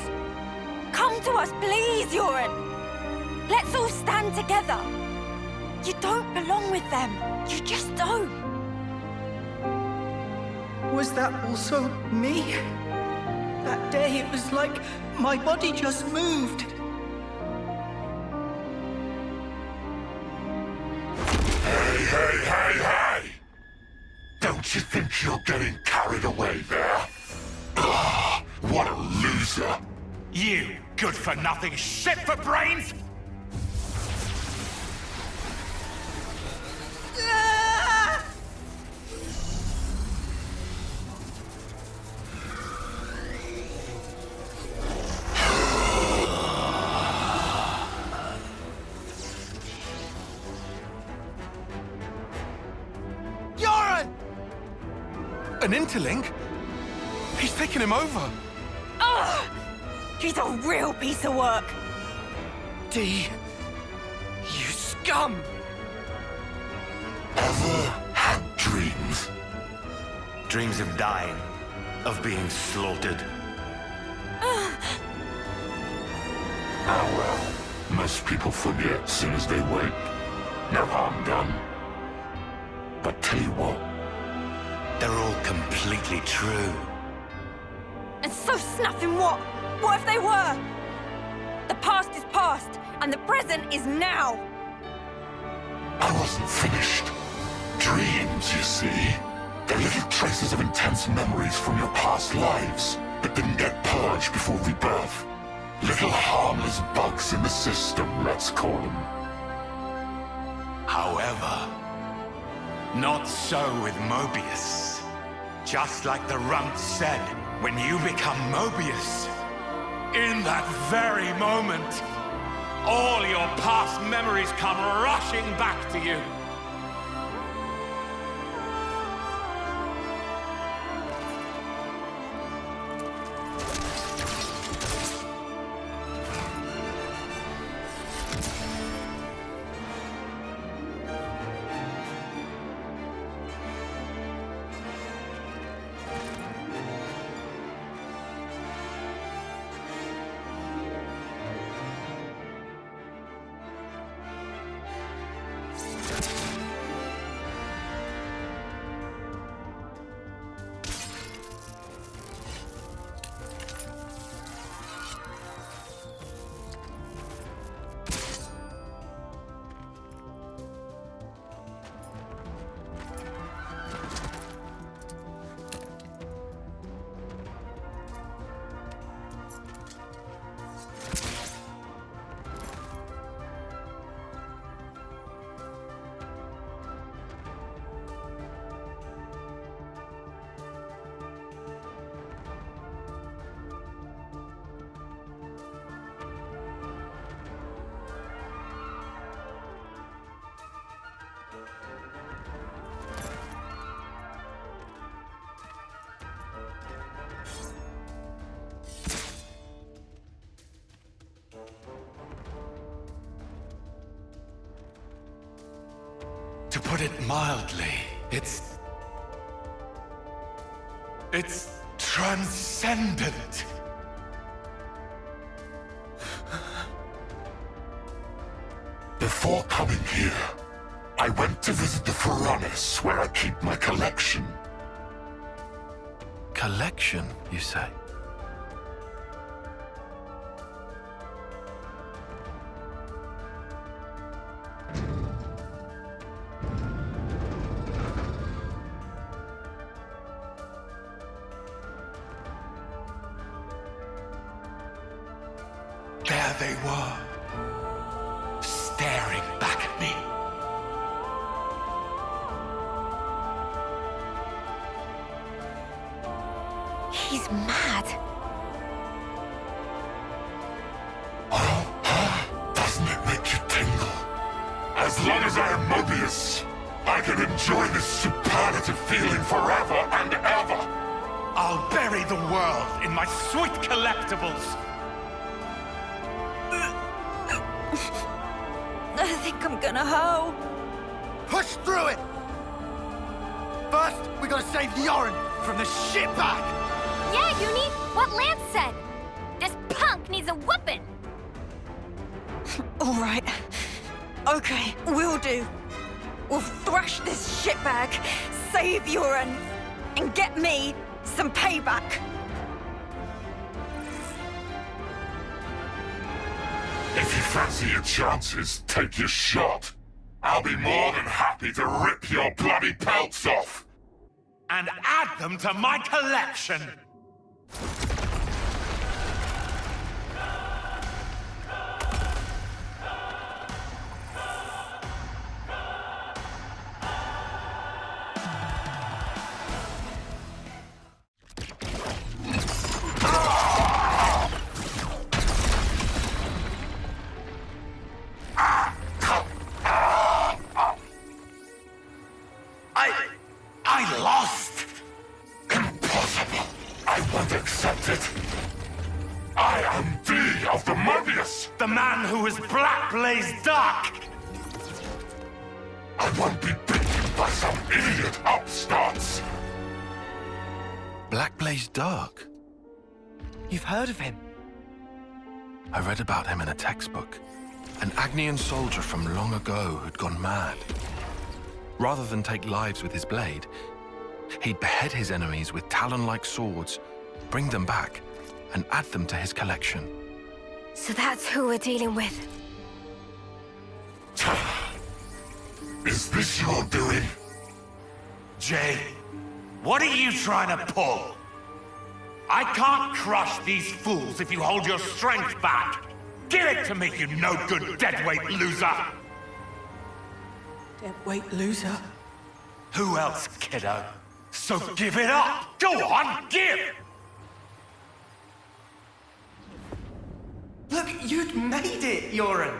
Come to us, please, Yoren. Let's all stand together. You don't belong with them. You just don't. Was that also me? That day it was like my body just moved. Hey! Don't you think you're getting carried away there? Ugh, what a loser. You good-for-nothing shit for brains! An interlink? He's taken him over. Ugh! He's a real piece of work. D, you scum! Ever had dreams? Dreams of dying, of being slaughtered. Ah well, most people forget soon as they wake. No harm done. But tell you what, they're all completely true. And so snuffing what? What if they were? The past is past, and the present is now. I wasn't finished. Dreams, you see. They're little traces of intense memories from your past lives that didn't get purged before rebirth. Little harmless bugs in the system, let's call them. However, not so with Mobius. Just like the Runt said, when you become Mobius, in that very moment, all your past memories come rushing back to you. To put it mildly, it's transcendent. Before coming here, I went to visit the furnace where I keep my collection. Collection, you say? There they were, staring back at me. He's mad. Doesn't it make you tingle? As long as I am Mobius, I can enjoy this superlative feeling forever and ever. I'll bury the world in my sweet collectibles. I think I'm gonna hoe. Push through it! First, we gotta save the Orin from the shitbag! Yeah, Uni, what Lance said. This punk needs a whooping. All right. Okay, we'll do. We'll thrash this shitbag, save Uran, and get me some payback. If you fancy your chances, take your shot. I'll be more than happy to rip your bloody pelts off. And add them to my collection. I lost! Impossible! I won't accept it. I am D of the Mobius! The man who is Black Blaze Dark! I won't be beaten by some idiot upstarts! Black Blaze Dark? You've heard of him? I read about him in a textbook. An Agnian soldier from long ago who'd gone mad. Rather than take lives with his blade, he'd behead his enemies with talon-like swords, bring them back, and add them to his collection. So that's who we're dealing with. Is this your doing? Jay, what are you trying to pull? I can't crush these fools if you hold your strength back. Give it to me, you no-good deadweight loser! Deadweight loser? Who else, kiddo? So give it up! Go on, give! Look, you'd made it, Yoren.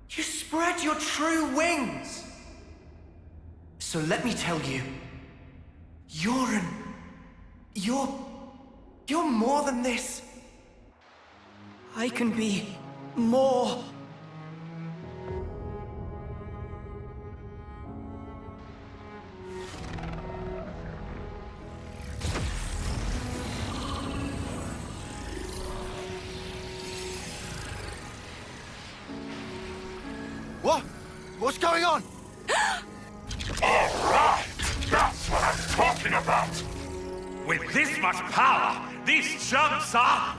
You spread your true wings. So let me tell you, Yoren, you're more than this. I can be more. What? What's going on? All right! That's what I'm talking about! With this much power, these chumps are...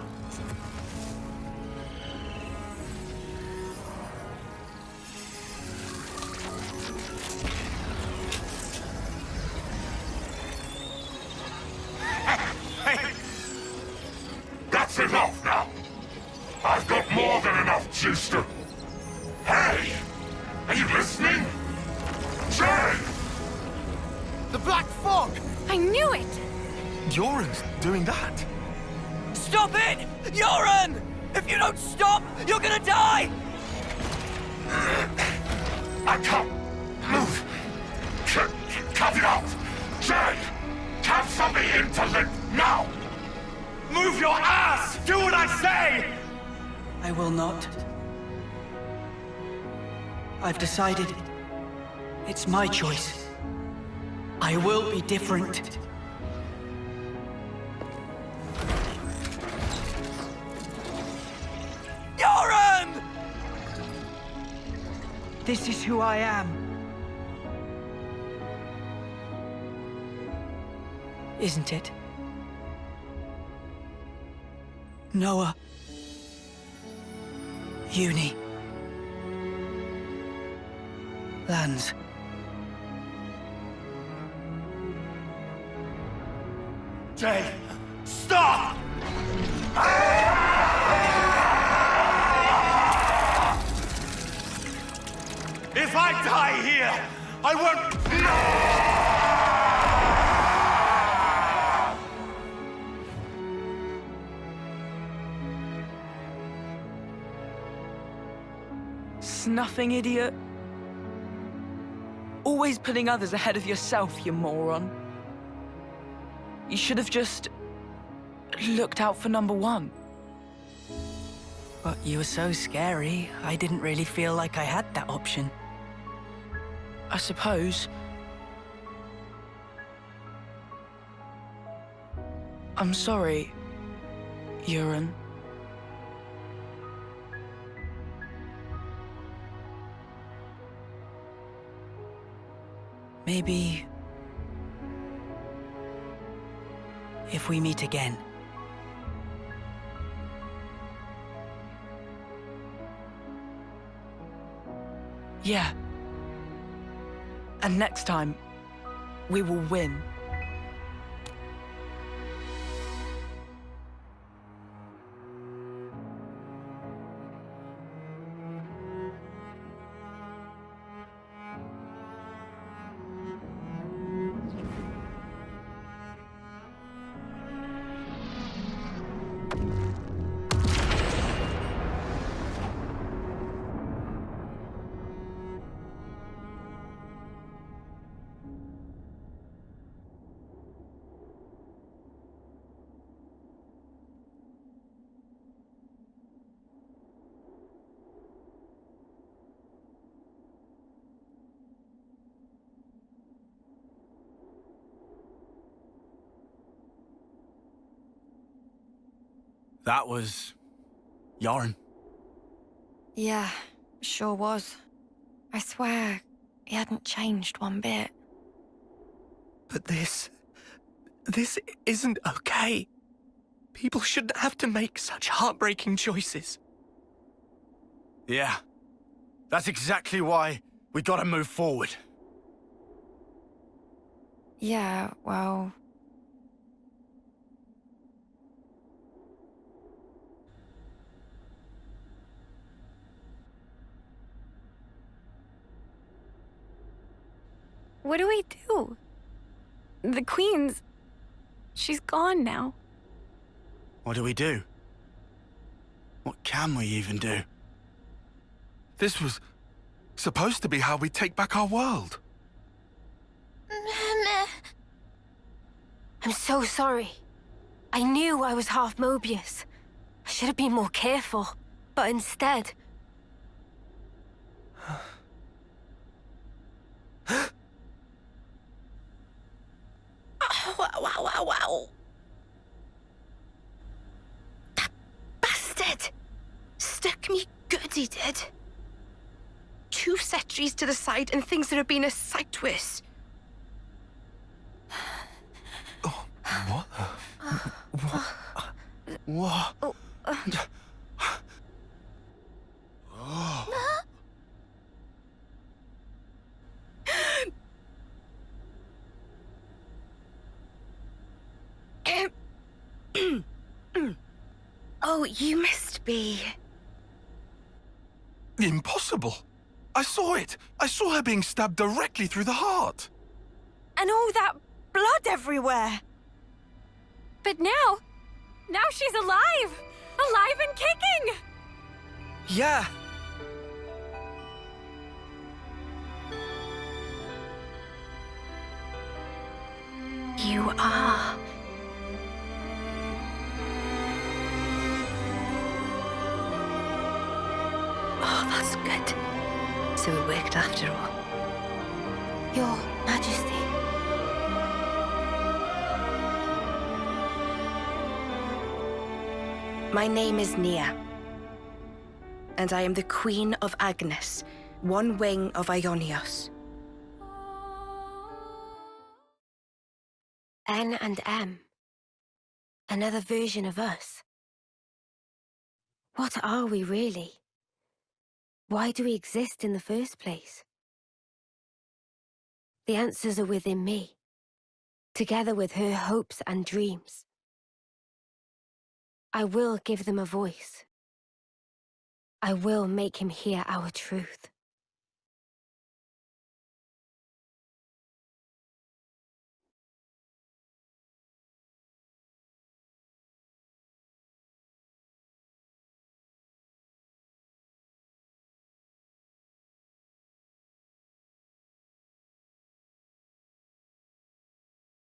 That's enough now. I've got more than enough juice to... Hey! Are you listening? Jay! The Black Fog! I knew it! Yoren's doing that. Stop it! Yoren! If you don't stop, you're gonna die! I can't move. Cut it out! Jay! Cancel the interlink now! Move your ass! Do what I say! I will not. I've decided. It's my choice. I will be different. Yoren! This is who I am. Isn't it? Noah. Uni. Lands. Jay, stop! If I die here, I won't... Snuffing idiot. Always putting others ahead of yourself, you moron. You should have just looked out for number one. But you were so scary, I didn't really feel like I had that option. I suppose. I'm sorry, Yoren. Maybe... if we meet again. Yeah. And next time, we will win. That was Yarn. Yeah, sure was. I swear, he hadn't changed one bit. But this isn't okay. People shouldn't have to make such heartbreaking choices. Yeah. That's exactly why we gotta move forward. Yeah, well... What do we do? The Queen's... she's gone now. What do we do? What can we even do? This was supposed to be how we take back our world. I'm so sorry. I knew I was half Mobius. I should have been more careful, but instead... Wow. That bastard! Stuck me good, he did. 2 sentries to the side and things that have been a sight worse. What? What? Oh, you must be... Impossible. I saw it. I saw her being stabbed directly through the heart. And all that blood everywhere. But now she's alive! Alive and kicking! Yeah. You are... Oh, that's good. So it worked after all. Your Majesty. My name is Nia. And I am the Queen of Agnes, one wing of Ionios. N and M. Another version of us. What are we really? Why do we exist in the first place? The answers are within me, together with her hopes and dreams. I will give them a voice. I will make him hear our truth.